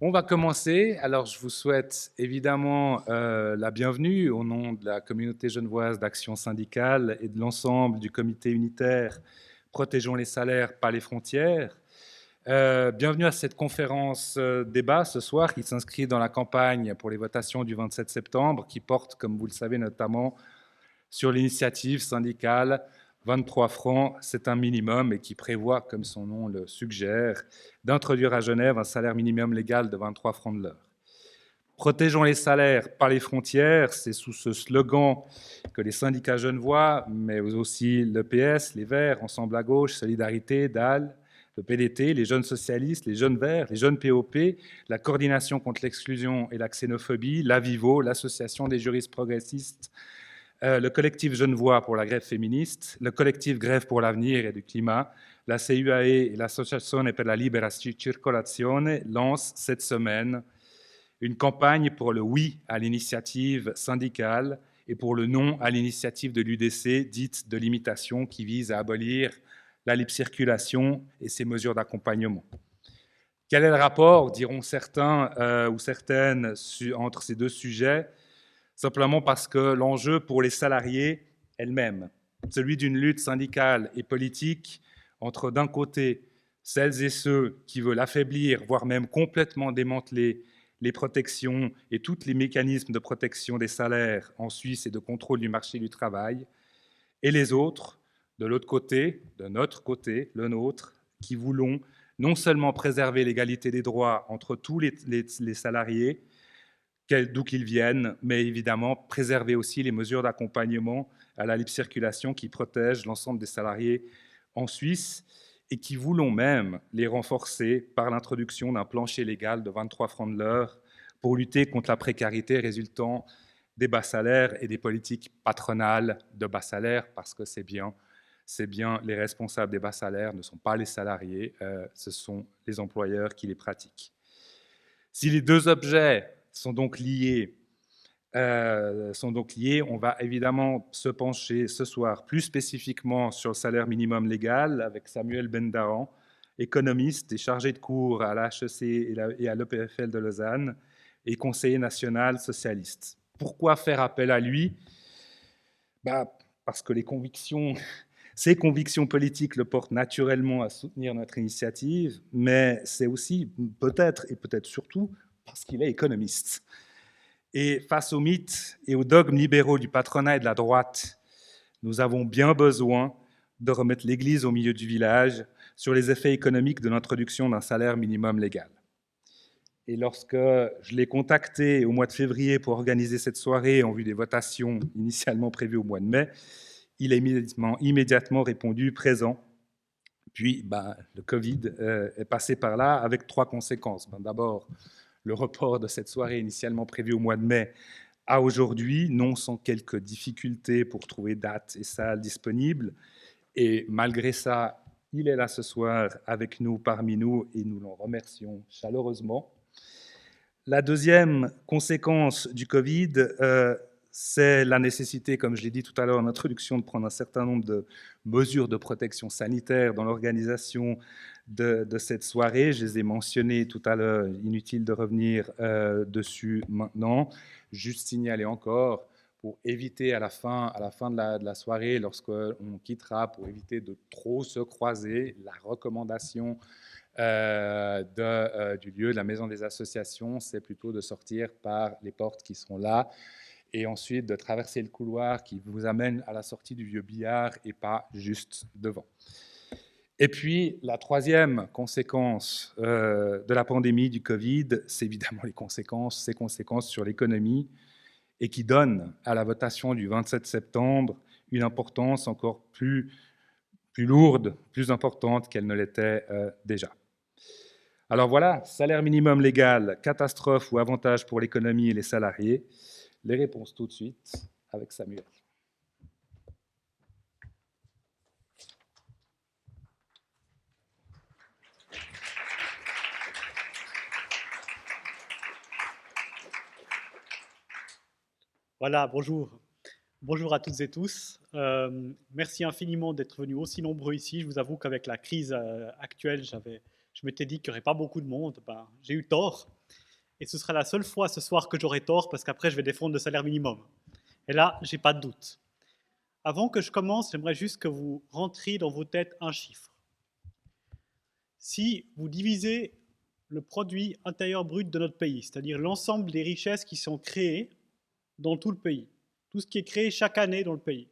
On va commencer. Alors, je vous souhaite évidemment la bienvenue au nom de la communauté genevoise d'Action syndicale et de l'ensemble du comité unitaire Protégeons les salaires, pas les frontières. Bienvenue à cette conférence débat ce soir qui s'inscrit dans la campagne pour les votations du 27 septembre qui porte, comme vous le savez, notamment sur l'initiative syndicale 23 francs, c'est un minimum et qui prévoit, comme son nom le suggère, d'introduire à Genève un salaire minimum légal de 23 francs de l'heure. Protégeons les salaires par les frontières, c'est sous ce slogan que les syndicats genevois, mais aussi l'EPS, les Verts, Ensemble à gauche, Solidarité, DAL, le PDT, les jeunes socialistes, les jeunes Verts, les jeunes POP, la coordination contre l'exclusion et la xénophobie, l'AVIVO, l'association des juristes progressistes, le collectif Genevois pour la grève féministe, le collectif Grève pour l'avenir et du climat, la CUAE et l'Associazione per la libera circolazione lancent cette semaine une campagne pour le oui à l'initiative syndicale et pour le non à l'initiative de l'UDC, dite de limitation, qui vise à abolir la libre circulation et ses mesures d'accompagnement. Quel est le rapport, diront certains ou certaines, entre ces deux sujets ? Simplement parce que l'enjeu pour les salariés est le même, celui d'une lutte syndicale et politique entre, d'un côté, celles et ceux qui veulent affaiblir, voire même complètement démanteler les protections et tous les mécanismes de protection des salaires en Suisse et de contrôle du marché du travail, et les autres, de l'autre côté, de notre côté, le nôtre, qui voulons non seulement préserver l'égalité des droits entre tous les salariés, d'où qu'ils viennent, mais évidemment préserver aussi les mesures d'accompagnement à la libre circulation qui protègent l'ensemble des salariés en Suisse et qui voulons même les renforcer par l'introduction d'un plancher légal de 23 francs de l'heure pour lutter contre la précarité résultant des bas salaires et des politiques patronales de bas salaires, parce que c'est bien les responsables des bas salaires ne sont pas les salariés, ce sont les employeurs qui les pratiquent. Si les deux objets sont donc liés, on va évidemment se pencher ce soir plus spécifiquement sur le salaire minimum légal avec Samuel Bendahan, économiste et chargé de cours à l'HEC et à l'EPFL de Lausanne et conseiller national socialiste. Pourquoi faire appel à lui ? Parce que ses convictions politiques le portent naturellement à soutenir notre initiative, mais c'est aussi peut-être et peut-être surtout parce qu'il est économiste. Et face aux mythes et aux dogmes libéraux du patronat et de la droite, nous avons bien besoin de remettre l'église au milieu du village sur les effets économiques de l'introduction d'un salaire minimum légal. Et lorsque je l'ai contacté au mois de février pour organiser cette soirée en vue des votations initialement prévues au mois de mai, il a immédiatement répondu présent. Puis, le Covid est passé par là avec trois conséquences. D'abord, le report de cette soirée initialement prévue au mois de mai à aujourd'hui, non sans quelques difficultés pour trouver date et salle disponibles. Et malgré ça, il est là ce soir avec nous, parmi nous, et nous l'en remercions chaleureusement. La deuxième conséquence du Covid, c'est la nécessité, comme je l'ai dit tout à l'heure en introduction, de prendre un certain nombre de mesures de protection sanitaire dans l'organisation de cette soirée. Je les ai mentionnées tout à l'heure, inutile de revenir dessus maintenant. Juste signaler encore, pour éviter à la fin de la soirée, lorsqu'on quittera, pour éviter de trop se croiser, la recommandation du lieu, de la maison des associations, c'est plutôt de sortir par les portes qui seront là et ensuite de traverser le couloir qui vous amène à la sortie du vieux billard et pas juste devant. Et puis, la troisième conséquence de la pandémie du Covid, c'est évidemment ces conséquences sur l'économie et qui donnent à la votation du 27 septembre une importance encore plus lourde, plus importante qu'elle ne l'était déjà. Alors voilà, salaire minimum légal, catastrophe ou avantage pour l'économie et les salariés. Les réponses tout de suite avec Samuel. Voilà, bonjour. Bonjour à toutes et tous. Merci infiniment d'être venus aussi nombreux ici. Je vous avoue qu'avec la crise actuelle, je m'étais dit qu'il n'y aurait pas beaucoup de monde. J'ai eu tort. et ce sera la seule fois ce soir que j'aurai tort, parce qu'après, je vais défendre le salaire minimum. Et là, j'ai pas de doute. Avant que je commence, j'aimerais juste que vous rentriez dans vos têtes un chiffre. Si vous divisez le produit intérieur brut de notre pays, c'est-à-dire l'ensemble des richesses qui sont créées dans tout le pays, tout ce qui est créé chaque année dans le pays,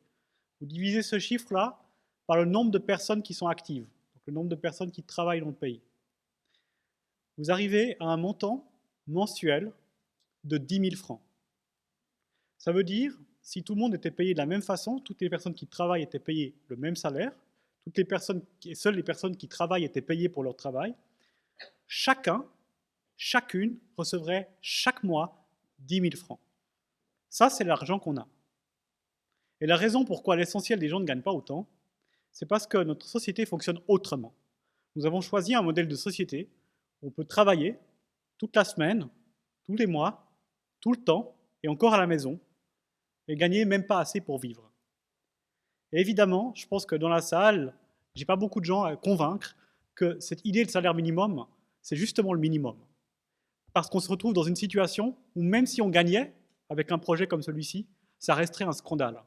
vous divisez ce chiffre-là par le nombre de personnes qui sont actives, donc le nombre de personnes qui travaillent dans le pays. Vous arrivez à un montant mensuel de 10 000 francs. Ça veut dire, si tout le monde était payé de la même façon, toutes les personnes qui travaillent étaient payées le même salaire, seules les personnes qui travaillent étaient payées pour leur travail, chacune recevrait chaque mois 10 000 francs. Ça, c'est l'argent qu'on a. Et la raison pourquoi l'essentiel des gens ne gagnent pas autant, c'est parce que notre société fonctionne autrement. Nous avons choisi un modèle de société où on peut travailler toute la semaine, tous les mois, tout le temps, et encore à la maison, et gagner même pas assez pour vivre. Et évidemment, je pense que dans la salle, j'ai pas beaucoup de gens à convaincre que cette idée de salaire minimum, c'est justement le minimum. Parce qu'on se retrouve dans une situation où même si on gagnait avec un projet comme celui-ci, ça resterait un scandale.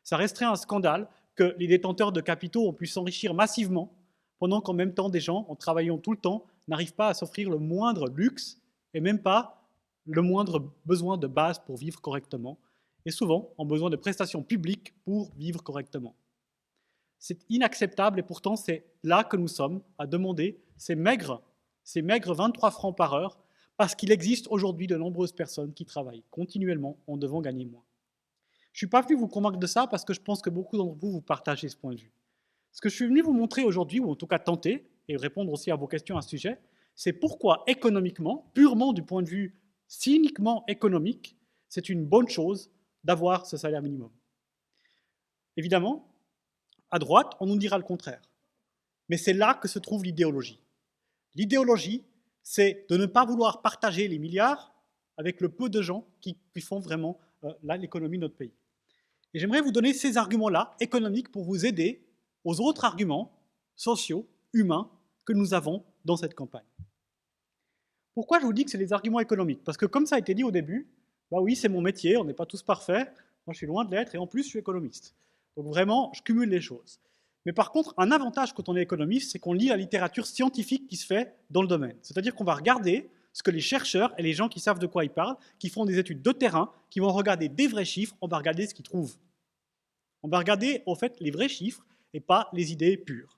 Ça resterait un scandale que les détenteurs de capitaux ont pu s'enrichir massivement, pendant qu'en même temps, des gens, en travaillant tout le temps, n'arrivent pas à s'offrir le moindre luxe et même pas le moindre besoin de base pour vivre correctement, et souvent ont besoin de prestations publiques pour vivre correctement. C'est inacceptable et pourtant c'est là que nous sommes à demander ces maigres 23 francs par heure, parce qu'il existe aujourd'hui de nombreuses personnes qui travaillent continuellement en devant gagner moins. Je ne suis pas venu vous convaincre de ça parce que je pense que beaucoup d'entre vous, vous partagez ce point de vue. Ce que je suis venu vous montrer aujourd'hui, ou en tout cas tenter, et répondre aussi à vos questions à ce sujet, c'est pourquoi économiquement, purement du point de vue cyniquement économique, c'est une bonne chose d'avoir ce salaire minimum. Évidemment, à droite, on nous dira le contraire. Mais c'est là que se trouve l'idéologie. L'idéologie, c'est de ne pas vouloir partager les milliards avec le peu de gens qui font vraiment l'économie de notre pays. Et j'aimerais vous donner ces arguments-là, économiques, pour vous aider aux autres arguments sociaux, humains, que nous avons dans cette campagne. Pourquoi je vous dis que c'est des arguments économiques? Parce que comme ça a été dit au début, bah oui, c'est mon métier, on n'est pas tous parfaits, moi je suis loin de l'être, et en plus je suis économiste. Donc vraiment, je cumule les choses. Mais par contre, un avantage quand on est économiste, c'est qu'on lit la littérature scientifique qui se fait dans le domaine. C'est-à-dire qu'on va regarder ce que les chercheurs et les gens qui savent de quoi ils parlent, qui font des études de terrain, qui vont regarder des vrais chiffres, on va regarder ce qu'ils trouvent. On va regarder, en fait, les vrais chiffres et pas les idées pures.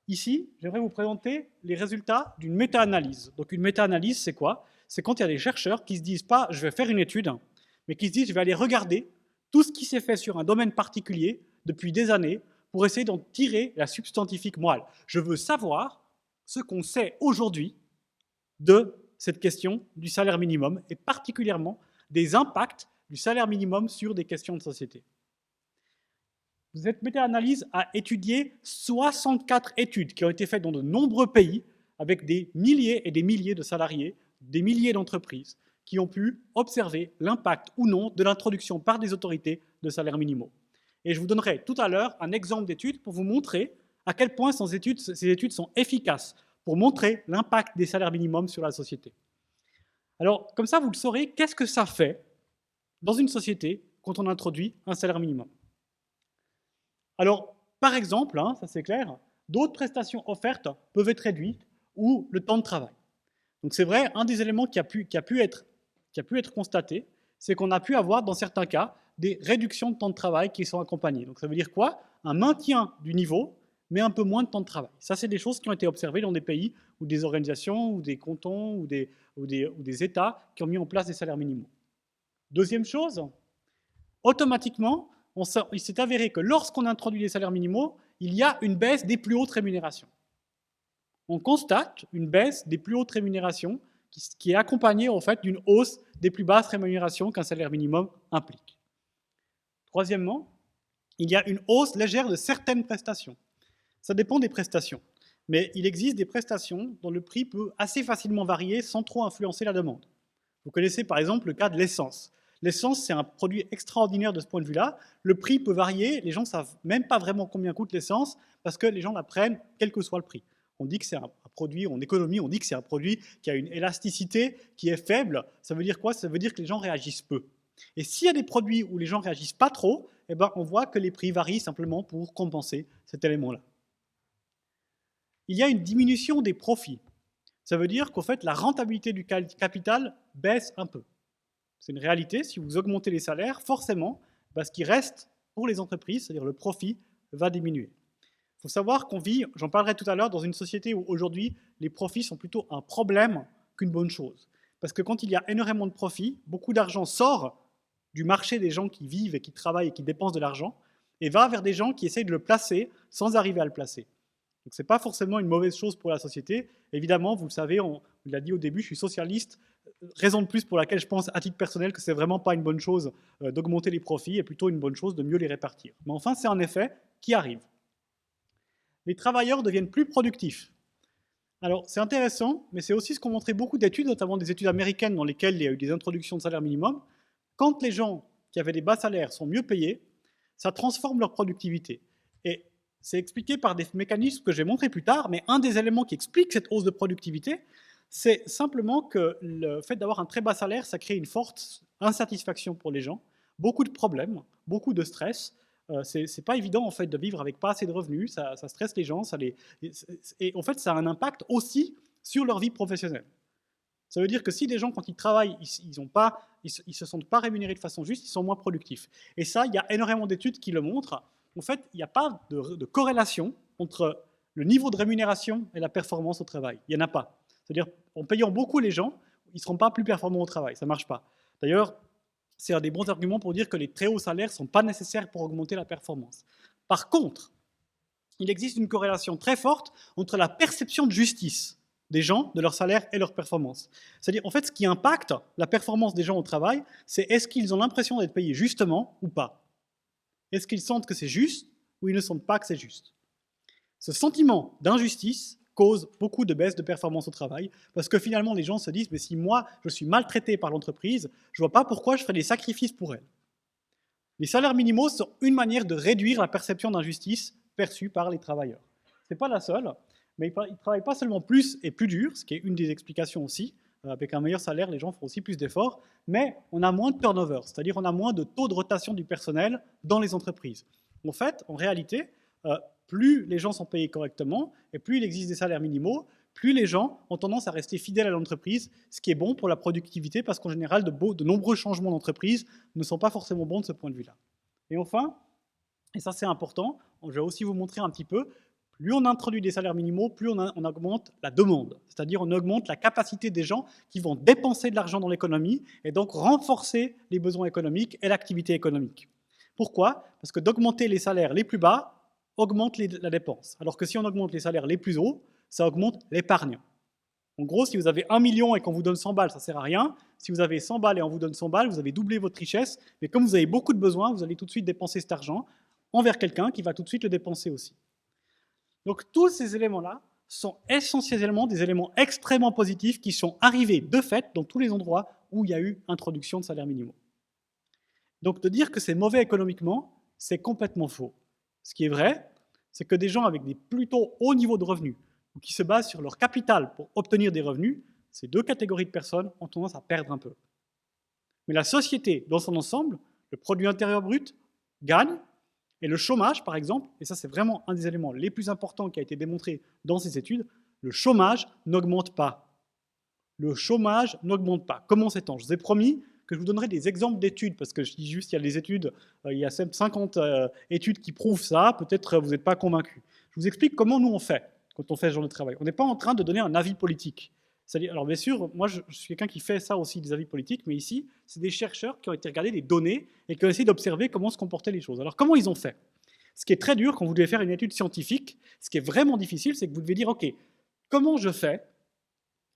Ici, j'aimerais vous présenter les résultats d'une méta-analyse. Donc une méta-analyse, c'est quoi? C'est quand il y a des chercheurs qui se disent pas « je vais faire une étude », mais qui se disent « je vais aller regarder tout ce qui s'est fait sur un domaine particulier depuis des années pour essayer d'en tirer la substantifique morale. Je veux savoir ce qu'on sait aujourd'hui de cette question du salaire minimum et particulièrement des impacts du salaire minimum sur des questions de société. » Cette méta-analyse a étudié 64 études qui ont été faites dans de nombreux pays avec des milliers et des milliers de salariés, des milliers d'entreprises qui ont pu observer l'impact ou non de l'introduction par des autorités de salaires minimaux. Et je vous donnerai tout à l'heure un exemple d'étude pour vous montrer à quel point ces études sont efficaces pour montrer l'impact des salaires minimums sur la société. Alors, comme ça, vous le saurez, qu'est-ce que ça fait dans une société quand on introduit un salaire minimum? Alors, par exemple, ça c'est clair, d'autres prestations offertes peuvent être réduites ou le temps de travail. Donc c'est vrai, un des éléments qui a pu être constaté, c'est qu'on a pu avoir dans certains cas des réductions de temps de travail qui sont accompagnées. Donc ça veut dire quoi? Un maintien du niveau, mais un peu moins de temps de travail. Ça, c'est des choses qui ont été observées dans des pays ou des organisations ou des cantons ou des États qui ont mis en place des salaires minimaux. Deuxième chose, automatiquement, il s'est avéré que lorsqu'on introduit les salaires minimaux, il y a une baisse des plus hautes rémunérations. On constate une baisse des plus hautes rémunérations qui est accompagnée en fait d'une hausse des plus basses rémunérations qu'un salaire minimum implique. Troisièmement, il y a une hausse légère de certaines prestations. Ça dépend des prestations, mais il existe des prestations dont le prix peut assez facilement varier sans trop influencer la demande. Vous connaissez par exemple le cas de l'essence. L'essence, c'est un produit extraordinaire de ce point de vue-là. Le prix peut varier, les gens ne savent même pas vraiment combien coûte l'essence parce que les gens la prennent quel que soit le prix. On dit que c'est un produit, en économie, on dit que c'est un produit qui a une élasticité qui est faible. Ça veut dire quoi? Ça veut dire que les gens réagissent peu. Et s'il y a des produits où les gens réagissent pas trop, eh ben, on voit que les prix varient simplement pour compenser cet élément-là. Il y a une diminution des profits. Ça veut dire qu'en fait, la rentabilité du capital baisse un peu. C'est une réalité. Si vous augmentez les salaires, forcément, ce qui reste pour les entreprises, c'est-à-dire le profit, va diminuer. Il faut savoir qu'on vit, j'en parlerai tout à l'heure, dans une société où aujourd'hui, les profits sont plutôt un problème qu'une bonne chose. Parce que quand il y a énormément de profits, beaucoup d'argent sort du marché des gens qui vivent et qui travaillent et qui dépensent de l'argent et va vers des gens qui essayent de le placer sans arriver à le placer. Donc ce n'est pas forcément une mauvaise chose pour la société. Évidemment, vous le savez, on l'a dit au début, je suis socialiste. Raison de plus pour laquelle je pense à titre personnel que ce n'est vraiment pas une bonne chose d'augmenter les profits et plutôt une bonne chose de mieux les répartir. Mais enfin, c'est un effet qui arrive. Les travailleurs deviennent plus productifs. Alors, c'est intéressant, mais c'est aussi ce qu'ont montré beaucoup d'études, notamment des études américaines dans lesquelles il y a eu des introductions de salaire minimum. Quand les gens qui avaient des bas salaires sont mieux payés, ça transforme leur productivité. Et c'est expliqué par des mécanismes que je vais montrer plus tard, mais un des éléments qui explique cette hausse de productivité, c'est simplement que le fait d'avoir un très bas salaire, ça crée une forte insatisfaction pour les gens, beaucoup de problèmes, beaucoup de stress. C'est pas évident en fait de vivre avec pas assez de revenus, ça stresse les gens, et en fait ça a un impact aussi sur leur vie professionnelle. Ça veut dire que si des gens quand ils travaillent, ils se sentent pas rémunérés de façon juste, ils sont moins productifs. Et ça, il y a énormément d'études qui le montrent. En fait, il n'y a pas de corrélation entre le niveau de rémunération et la performance au travail. Il n'y en a pas. C'est-à-dire, en payant beaucoup les gens, ils ne seront pas plus performants au travail. Ça ne marche pas. D'ailleurs, c'est un des bons arguments pour dire que les très hauts salaires ne sont pas nécessaires pour augmenter la performance. Par contre, il existe une corrélation très forte entre la perception de justice des gens, de leur salaire et leur performance. C'est-à-dire, en fait, ce qui impacte la performance des gens au travail, c'est est-ce qu'ils ont l'impression d'être payés justement ou pas. Est-ce qu'ils sentent que c'est juste ou ils ne sentent pas que c'est juste? Ce sentiment d'injustice cause beaucoup de baisse de performance au travail parce que finalement les gens se disent mais si moi je suis maltraité par l'entreprise, je ne vois pas pourquoi je ferais des sacrifices pour elle. Les salaires minimaux sont une manière de réduire la perception d'injustice perçue par les travailleurs. Ce n'est pas la seule, mais ils ne travaillent pas seulement plus et plus dur, ce qui est une des explications aussi. Avec un meilleur salaire, les gens font aussi plus d'efforts, mais on a moins de turnover, c'est-à-dire on a moins de taux de rotation du personnel dans les entreprises. En fait, en réalité, plus les gens sont payés correctement et plus il existe des salaires minimaux, plus les gens ont tendance à rester fidèles à l'entreprise, ce qui est bon pour la productivité parce qu'en général, de nombreux changements d'entreprise ne sont pas forcément bons de ce point de vue-là. Et enfin, et ça c'est important, je vais aussi vous montrer un petit peu, plus on introduit des salaires minimaux, plus on augmente la demande. C'est-à-dire on augmente la capacité des gens qui vont dépenser de l'argent dans l'économie et donc renforcer les besoins économiques et l'activité économique. Pourquoi? Parce que d'augmenter les salaires les plus bas augmente la dépense. Alors que si on augmente les salaires les plus hauts, ça augmente l'épargne. En gros, si vous avez 1 million et qu'on vous donne 100 balles, ça ne sert à rien. Si vous avez 100 balles et on vous donne 100 balles, vous avez doublé votre richesse. Mais comme vous avez beaucoup de besoins, vous allez tout de suite dépenser cet argent envers quelqu'un qui va tout de suite le dépenser aussi. Donc tous ces éléments-là sont essentiellement des éléments extrêmement positifs qui sont arrivés de fait dans tous les endroits où il y a eu introduction de salaires minimaux. Donc de dire que c'est mauvais économiquement, c'est complètement faux. Ce qui est vrai, c'est que des gens avec des plutôt hauts niveaux de revenus ou qui se basent sur leur capital pour obtenir des revenus, ces deux catégories de personnes ont tendance à perdre un peu. Mais la société dans son ensemble, le produit intérieur brut, gagne. Et le chômage, par exemple, et ça c'est vraiment un des éléments les plus importants qui a été démontré dans ces études, le chômage n'augmente pas. Le chômage n'augmente pas. Comment sait-on? Je vous ai promis que je vous donnerai des exemples d'études, parce que je dis juste qu'il y a des études, il y a 50 études qui prouvent ça, peut-être vous n'êtes pas convaincus. Je vous explique comment nous on fait quand on fait ce genre de travail. On n'est pas en train de donner un avis politique. Alors bien sûr, moi je suis quelqu'un qui fait ça aussi, des avis politiques, mais ici, c'est des chercheurs qui ont été regarder des données et qui ont essayé d'observer comment se comportaient les choses. Alors comment ils ont fait? Ce qui est très dur quand vous devez faire une étude scientifique, ce qui est vraiment difficile, c'est que vous devez dire, ok, comment je fais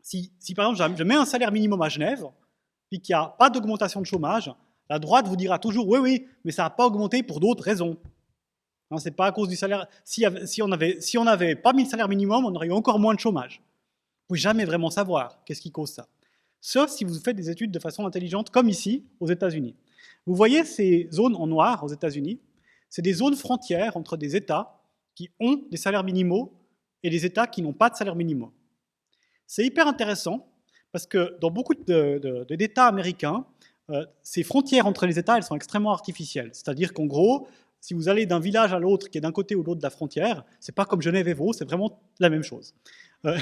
si par exemple je mets un salaire minimum à Genève, puis qu'il n'y a pas d'augmentation de chômage, la droite vous dira toujours, oui, mais ça n'a pas augmenté pour d'autres raisons. Hein, c'est pas à cause du salaire. Si on n'avait pas mis le salaire minimum, on aurait eu encore moins de chômage. Vous ne pouvez jamais vraiment savoir qu'est-ce qui cause ça. Sauf si vous faites des études de façon intelligente, comme ici, aux États-Unis. Vous voyez ces zones en noir aux États-Unis, c'est des zones frontières entre des États qui ont des salaires minimaux et des États qui n'ont pas de salaire minimum. C'est hyper intéressant parce que dans beaucoup d'États américains, ces frontières entre les États, elles sont extrêmement artificielles. C'est-à-dire qu'en gros, si vous allez d'un village à l'autre qui est d'un côté ou de l'autre de la frontière, c'est pas comme Genève et Vaud, c'est vraiment la même chose. Euh,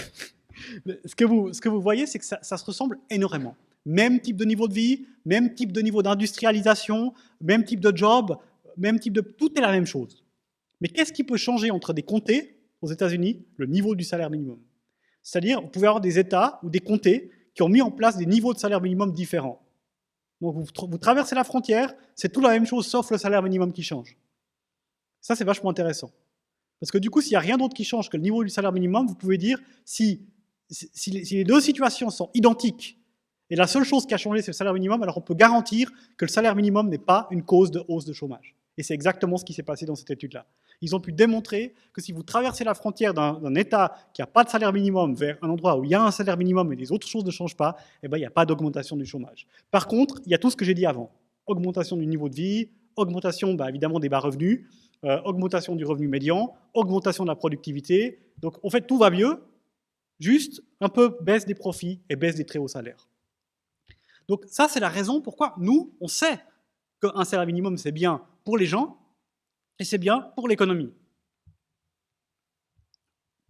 ce que vous voyez, c'est que ça se ressemble énormément. Même type de niveau de vie, même type de niveau d'industrialisation, même type de job, même type de... Tout est la même chose. Mais qu'est-ce qui peut changer entre des comtés aux États-Unis? Le niveau du salaire minimum. C'est-à-dire, vous pouvez avoir des États ou des comtés qui ont mis en place des niveaux de salaire minimum différents. Donc vous traversez la frontière, c'est tout la même chose sauf le salaire minimum qui change. Ça, c'est vachement intéressant. Parce que du coup, s'il n'y a rien d'autre qui change que le niveau du salaire minimum, vous pouvez dire, si les deux situations sont identiques, et la seule chose qui a changé, c'est le salaire minimum, alors on peut garantir que le salaire minimum n'est pas une cause de hausse de chômage. Et c'est exactement ce qui s'est passé dans cette étude-là. Ils ont pu démontrer que si vous traversez la frontière d'un État qui n'a pas de salaire minimum vers un endroit où il y a un salaire minimum et les autres choses ne changent pas, eh ben, il n'y a pas d'augmentation du chômage. Par contre, il y a tout ce que j'ai dit avant. Augmentation du niveau de vie, augmentation évidemment des bas revenus, augmentation du revenu médian, augmentation de la productivité. Donc en fait, tout va mieux, juste un peu baisse des profits et baisse des très hauts salaires. Donc ça, c'est la raison pourquoi nous, on sait qu'un salaire minimum, c'est bien pour les gens et c'est bien pour l'économie.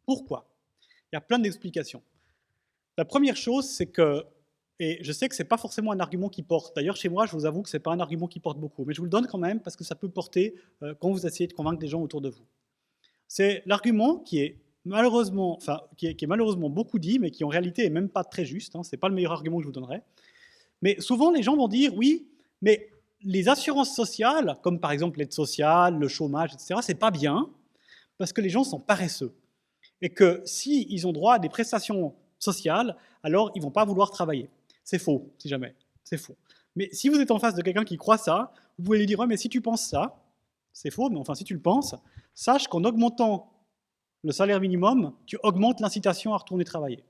Pourquoi? Il y a plein d'explications. La première chose, c'est que, et je sais que ce n'est pas forcément un argument qui porte, d'ailleurs chez moi, je vous avoue que ce n'est pas un argument qui porte beaucoup, mais je vous le donne quand même parce que ça peut porter quand vous essayez de convaincre des gens autour de vous. C'est l'argument qui est malheureusement, qui est malheureusement beaucoup dit, mais qui en réalité n'est même pas très juste, hein, ce n'est pas le meilleur argument que je vous donnerai. Mais souvent, les gens vont dire, oui, mais les assurances sociales, comme par exemple l'aide sociale, le chômage, etc., c'est pas bien, parce que les gens sont paresseux. Et que s'ils ont droit à des prestations sociales, alors ils ne vont pas vouloir travailler. C'est faux, si jamais. C'est faux. Mais si vous êtes en face de quelqu'un qui croit ça, vous pouvez lui dire, ouais, mais si tu penses ça, c'est faux, mais enfin, si tu le penses, sache qu'en augmentant le salaire minimum, tu augmentes l'incitation à retourner travailler.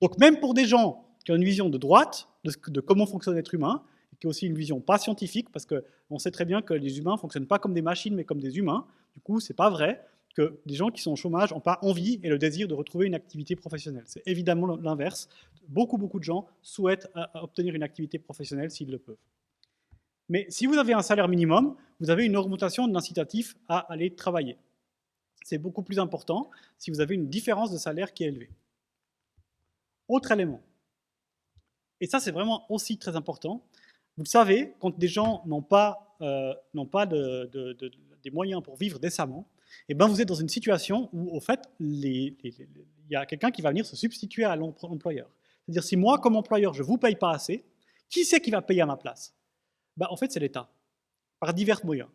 Donc même pour des gens qui ont une vision de droite, de comment fonctionne l'être humain, et qui ont aussi une vision pas scientifique, parce qu'on sait très bien que les humains ne fonctionnent pas comme des machines, mais comme des humains. Du coup, c'est pas vrai que des gens qui sont au chômage n'ont pas envie et le désir de retrouver une activité professionnelle. C'est évidemment l'inverse. Beaucoup de gens souhaitent obtenir une activité professionnelle s'ils le peuvent. Mais si vous avez un salaire minimum, vous avez une augmentation de l'incitatif à aller travailler. C'est beaucoup plus important si vous avez une différence de salaire qui est élevée. Autre élément. Et ça, c'est vraiment aussi très important. Vous le savez, quand des gens n'ont pas des moyens pour vivre décemment, eh ben vous êtes dans une situation où, au fait, il y a quelqu'un qui va venir se substituer à l'employeur. C'est-à-dire, si moi, comme employeur, je ne vous paye pas assez, qui c'est qui va payer à ma place? Ben, en fait, c'est l'État, par divers moyens.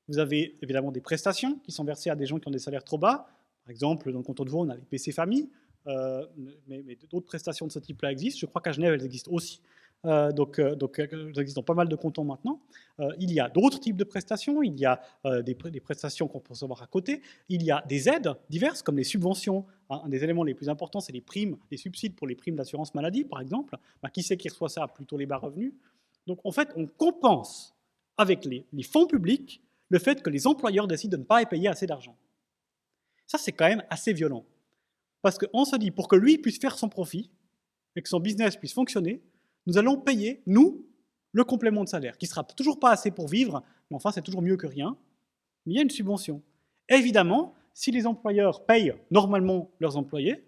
Vous avez évidemment des prestations qui sont versées à des gens qui ont des salaires trop bas. Par exemple, dans le canton de Vaud, on a les PC Famille, mais d'autres prestations de ce type-là existent. Je crois qu'à Genève, elles existent aussi. Donc, elles existent dans pas mal de cantons maintenant. Il y a d'autres types de prestations. Il y a des prestations qu'on peut recevoir à côté. Il y a des aides diverses, comme les subventions. Un des éléments les plus importants, c'est les primes, les subsides pour les primes d'assurance maladie, par exemple. Qui c'est qui reçoit ça? Plutôt les bas revenus. Donc, en fait, on compense avec les fonds publics le fait que les employeurs décident de ne pas payer assez d'argent. Ça, c'est quand même assez violent. Parce qu'on se dit, pour que lui puisse faire son profit et que son business puisse fonctionner, nous allons payer, nous, le complément de salaire, qui ne sera toujours pas assez pour vivre, mais enfin, c'est toujours mieux que rien. Mais il y a une subvention. Évidemment, si les employeurs payent normalement leurs employés,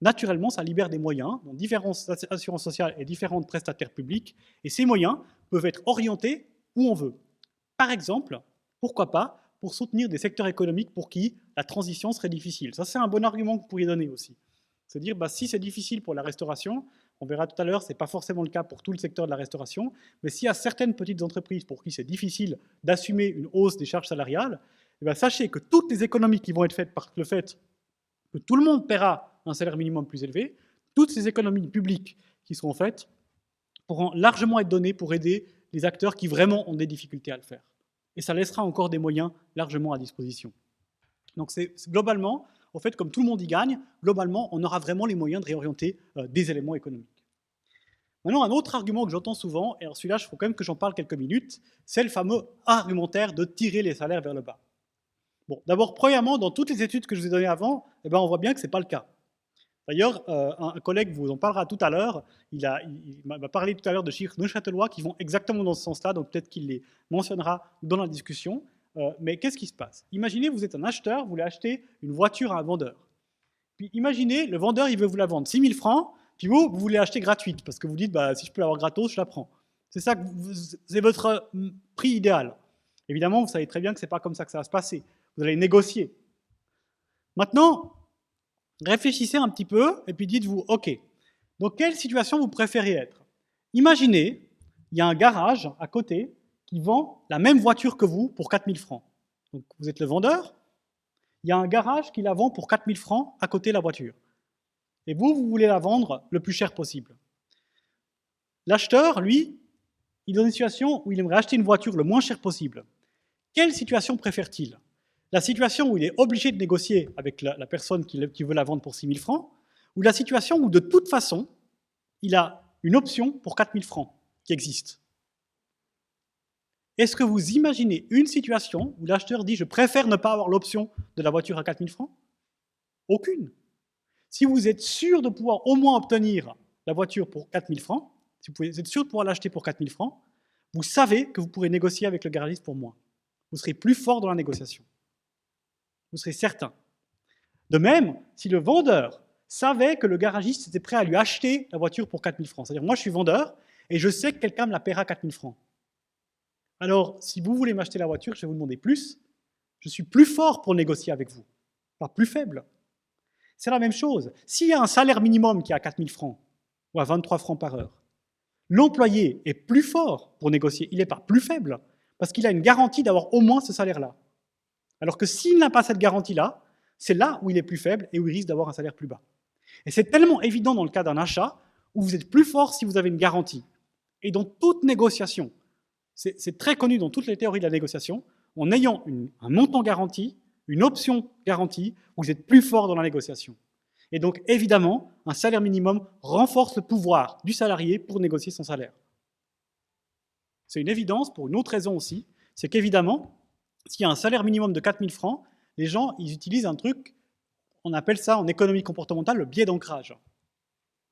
naturellement, ça libère des moyens dans différentes assurances sociales et différents prestataires publics, et ces moyens peuvent être orientés où on veut. Par exemple, pourquoi pas, pour soutenir des secteurs économiques pour qui la transition serait difficile. Ça, c'est un bon argument que vous pourriez donner aussi. C'est dire, si c'est difficile pour la restauration, on verra tout à l'heure, ce n'est pas forcément le cas pour tout le secteur de la restauration, mais s'il y a certaines petites entreprises pour qui c'est difficile d'assumer une hausse des charges salariales, sachez que toutes les économies qui vont être faites par le fait que tout le monde paiera un salaire minimum plus élevé, toutes ces économies publiques qui seront faites pourront largement être données pour aider les acteurs qui vraiment ont des difficultés à le faire. Et ça laissera encore des moyens largement à disposition. Donc c'est globalement, en fait, comme tout le monde y gagne, globalement, on aura vraiment les moyens de réorienter des éléments économiques. Maintenant, un autre argument que j'entends souvent, et alors celui-là, il faut quand même que j'en parle quelques minutes, c'est le fameux argumentaire de tirer les salaires vers le bas. Bon, d'abord, premièrement, dans toutes les études que je vous ai données avant, on voit bien que ce n'est pas le cas. D'ailleurs, un collègue vous en parlera tout à l'heure. Il m'a parlé tout à l'heure de chiffres neuchâtelois qui vont exactement dans ce sens-là, donc peut-être qu'il les mentionnera dans la discussion. Mais qu'est-ce qui se passe? Imaginez, vous êtes un acheteur, vous voulez acheter une voiture à un vendeur. Puis imaginez, le vendeur, il veut vous la vendre 6 000 francs, puis vous voulez l'acheter gratuite, parce que vous dites, bah, si je peux l'avoir gratos, je la prends. C'est ça, c'est votre prix idéal. Évidemment, vous savez très bien que ce n'est pas comme ça que ça va se passer. Vous allez négocier. Maintenant, réfléchissez un petit peu et puis dites-vous, ok, dans quelle situation vous préférez être? Imaginez, il y a un garage à côté qui vend la même voiture que vous pour 4 000 francs. Donc vous êtes le vendeur, il y a un garage qui la vend pour 4 000 francs à côté de la voiture. Et vous voulez la vendre le plus cher possible. L'acheteur, lui, il est dans une situation où il aimerait acheter une voiture le moins cher possible. Quelle situation préfère-t-il? La situation où il est obligé de négocier avec la personne qui veut la vendre pour 6 000 francs, ou la situation où de toute façon, il a une option pour 4 000 francs qui existe? Est-ce que vous imaginez une situation où l'acheteur dit « je préfère ne pas avoir l'option de la voiture à 4 000 francs » ? Aucune. Si vous êtes sûr de pouvoir au moins obtenir la voiture pour 4 000 francs, si vous êtes sûr de pouvoir l'acheter pour 4 000 francs, vous savez que vous pourrez négocier avec le garagiste pour moins. Vous serez plus fort dans la négociation. Vous serez certain. De même, si le vendeur savait que le garagiste était prêt à lui acheter la voiture pour 4 000 francs, c'est-à-dire moi je suis vendeur et je sais que quelqu'un me la paiera 4 000 francs. Alors, si vous voulez m'acheter la voiture, je vais vous demander plus. Je suis plus fort pour négocier avec vous, pas plus faible. C'est la même chose. S'il y a un salaire minimum qui est à 4 000 francs ou à 23 francs par heure, l'employé est plus fort pour négocier, il n'est pas plus faible, parce qu'il a une garantie d'avoir au moins ce salaire-là. Alors que s'il n'a pas cette garantie-là, c'est là où il est plus faible et où il risque d'avoir un salaire plus bas. Et c'est tellement évident dans le cas d'un achat où vous êtes plus fort si vous avez une garantie. Et dans toute négociation, c'est très connu dans toutes les théories de la négociation, en ayant un montant garanti, une option garantie, vous êtes plus fort dans la négociation. Et donc, évidemment, un salaire minimum renforce le pouvoir du salarié pour négocier son salaire. C'est une évidence pour une autre raison aussi, c'est qu'évidemment, s'il y a un salaire minimum de 4 000 francs, les gens, ils utilisent un truc, on appelle ça en économie comportementale le biais d'ancrage.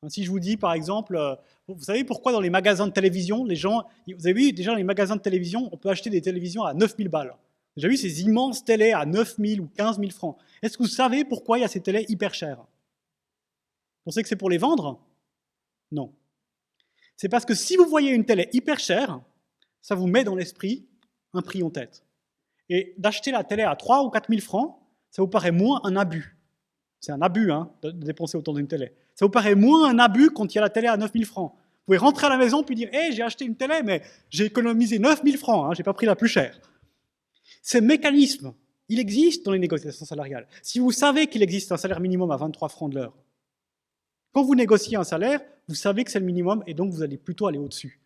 Si je vous dis, par exemple, vous savez pourquoi dans les magasins de télévision, les gens, vous avez vu, déjà dans les magasins de télévision, on peut acheter des télévisions à 9 000 balles. Vous avez vu ces immenses télés à 9 000 ou 15 000 francs. Est-ce que vous savez pourquoi il y a ces télés hyper chères? Vous pensez que c'est pour les vendre? Non. C'est parce que si vous voyez une télé hyper chère, ça vous met dans l'esprit un prix en tête. Et d'acheter la télé à 3 ou 4 000 francs, ça vous paraît moins un abus. C'est un abus de dépenser autant d'une télé. Ça vous paraît moins un abus quand il y a la télé à 9 000 francs. Vous pouvez rentrer à la maison puis dire hey, « j'ai acheté une télé, mais j'ai économisé 9 000 francs, je n'ai pas pris la plus chère. » Ce mécanisme, il existe dans les négociations salariales. Si vous savez qu'il existe un salaire minimum à 23 francs de l'heure, quand vous négociez un salaire, vous savez que c'est le minimum et donc vous allez plutôt aller au-dessus.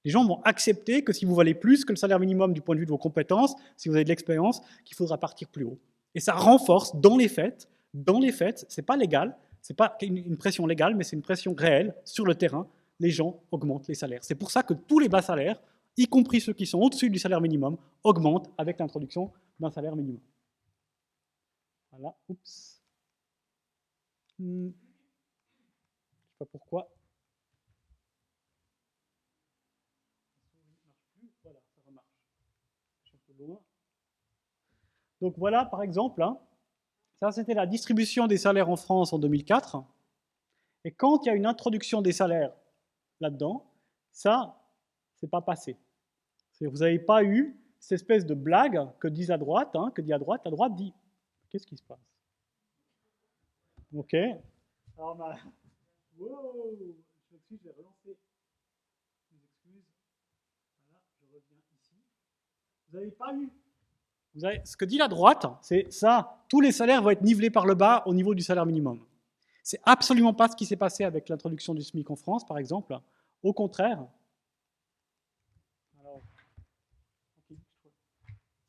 Les gens vont accepter que si vous valez plus que le salaire minimum du point de vue de vos compétences, si vous avez de l'expérience, qu'il faudra partir plus haut. Et ça renforce dans les faits, ce n'est pas légal, ce n'est pas une pression légale, mais c'est une pression réelle sur le terrain, les gens augmentent les salaires. C'est pour ça que tous les bas salaires, y compris ceux qui sont au-dessus du salaire minimum, augmentent avec l'introduction d'un salaire minimum. Voilà, oups. Je ne sais pas pourquoi. Voilà, ça remarche. Je suis un peu loin. Donc voilà, par exemple, ça c'était la distribution des salaires en France en 2004. Et quand il y a une introduction des salaires là-dedans, ça, c'est pas passé. Vous n'avez pas eu cette espèce de blague que dit à droite, la droite dit qu'est-ce qui se passe? Ok. Alors, wow, je m'excuse, je vais relancer. Je m'excuse. Voilà, je reviens ici. Vous n'avez pas eu. Ce que dit la droite, c'est ça, tous les salaires vont être nivelés par le bas au niveau du salaire minimum. C'est absolument pas ce qui s'est passé avec l'introduction du SMIC en France, par exemple. Au contraire,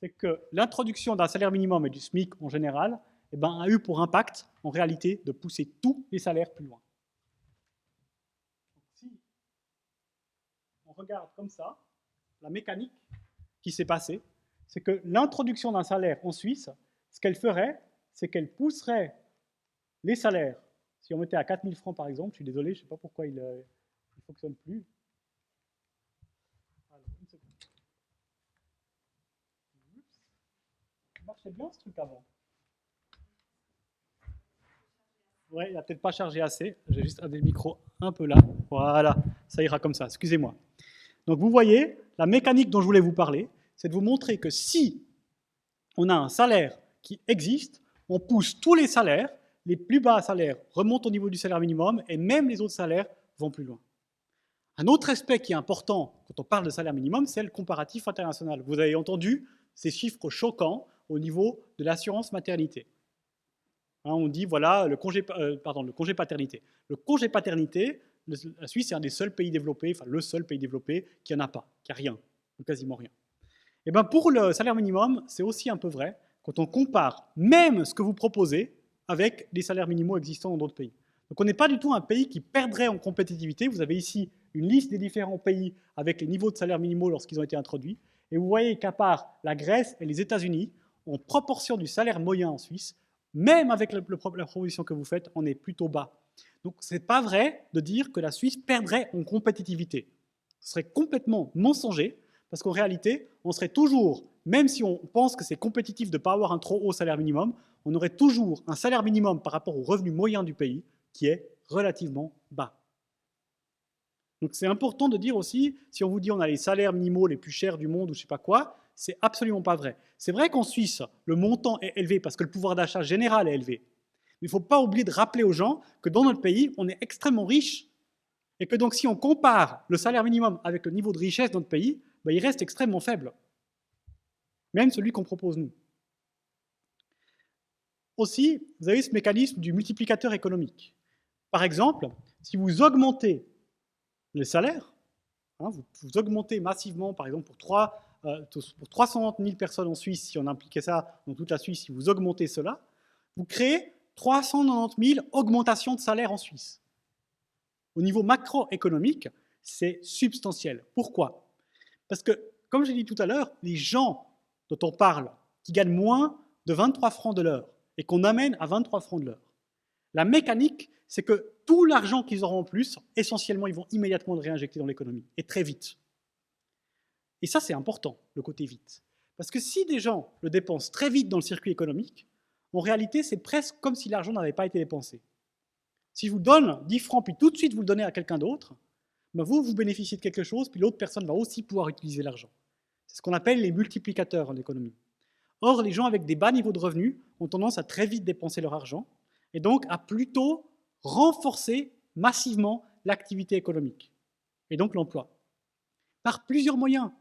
c'est que l'introduction d'un salaire minimum et du SMIC en général a eu pour impact, en réalité, de pousser tous les salaires plus loin. Donc, si on regarde comme ça, la mécanique qui s'est passée, c'est que l'introduction d'un salaire en Suisse, ce qu'elle ferait, c'est qu'elle pousserait les salaires Si on mettait à 4 000 francs par exemple, je suis désolé, je ne sais pas pourquoi il ne fonctionne plus. Alors, une seconde. Ça marchait bien ce truc avant. Ouais, il n'a peut-être pas chargé assez. J'ai juste un des micros un peu là. Voilà, ça ira comme ça, excusez-moi. Donc vous voyez, la mécanique dont je voulais vous parler, c'est de vous montrer que si on a un salaire qui existe, on pousse tous les salaires, les plus bas salaires remontent au niveau du salaire minimum et même les autres salaires vont plus loin. Un autre aspect qui est important quand on parle de salaire minimum, c'est le comparatif international. Vous avez entendu ces chiffres choquants au niveau de l'assurance maternité. On dit, voilà, le congé paternité. Le congé paternité, la Suisse est un des seuls pays développés, enfin le seul pays développé qui n'en a pas, qui n'a rien, ou quasiment rien. Et bien pour le salaire minimum, c'est aussi un peu vrai quand on compare même ce que vous proposez avec les salaires minimaux existants dans d'autres pays. Donc on n'est pas du tout un pays qui perdrait en compétitivité. Vous avez ici une liste des différents pays avec les niveaux de salaires minimaux lorsqu'ils ont été introduits. Et vous voyez qu'à part la Grèce et les États-Unis, en proportion du salaire moyen en Suisse, même avec la proposition que vous faites, on est plutôt bas. Donc ce n'est pas vrai de dire que la Suisse perdrait en compétitivité. Ce serait complètement mensonger, parce qu'en réalité, on serait toujours, même si on pense que c'est compétitif de ne pas avoir un trop haut salaire minimum, on aurait toujours un salaire minimum par rapport au revenu moyen du pays qui est relativement bas. Donc c'est important de dire aussi, si on vous dit on a les salaires minimaux les plus chers du monde ou je ne sais pas quoi, c'est absolument pas vrai. C'est vrai qu'en Suisse, le montant est élevé parce que le pouvoir d'achat général est élevé. Mais il ne faut pas oublier de rappeler aux gens que dans notre pays, on est extrêmement riche et que donc si on compare le salaire minimum avec le niveau de richesse de notre pays, ben, il reste extrêmement faible. Même celui qu'on propose nous. Aussi, vous avez ce mécanisme du multiplicateur économique. Par exemple, si vous augmentez les salaires, vous augmentez massivement, par exemple, pour 300 000 personnes en Suisse, si on impliquait ça dans toute la Suisse, si vous augmentez cela, vous créez 390 000 augmentations de salaire en Suisse. Au niveau macroéconomique, c'est substantiel. Pourquoi? Parce que, comme j'ai dit tout à l'heure, les gens dont on parle, qui gagnent moins de 23 francs de l'heure, et qu'on amène à 23 francs de l'heure, la mécanique, c'est que tout l'argent qu'ils auront en plus, essentiellement, ils vont immédiatement le réinjecter dans l'économie, et très vite. Et ça, c'est important, le côté vite. Parce que si des gens le dépensent très vite dans le circuit économique, en réalité, c'est presque comme si l'argent n'avait pas été dépensé. Si je vous donne 10 francs, puis tout de suite vous le donnez à quelqu'un d'autre, ben vous bénéficiez de quelque chose, puis l'autre personne va aussi pouvoir utiliser l'argent. C'est ce qu'on appelle les multiplicateurs en économie. Or, les gens avec des bas niveaux de revenus ont tendance à très vite dépenser leur argent, et donc à plutôt renforcer massivement l'activité économique, et donc l'emploi, par plusieurs moyens.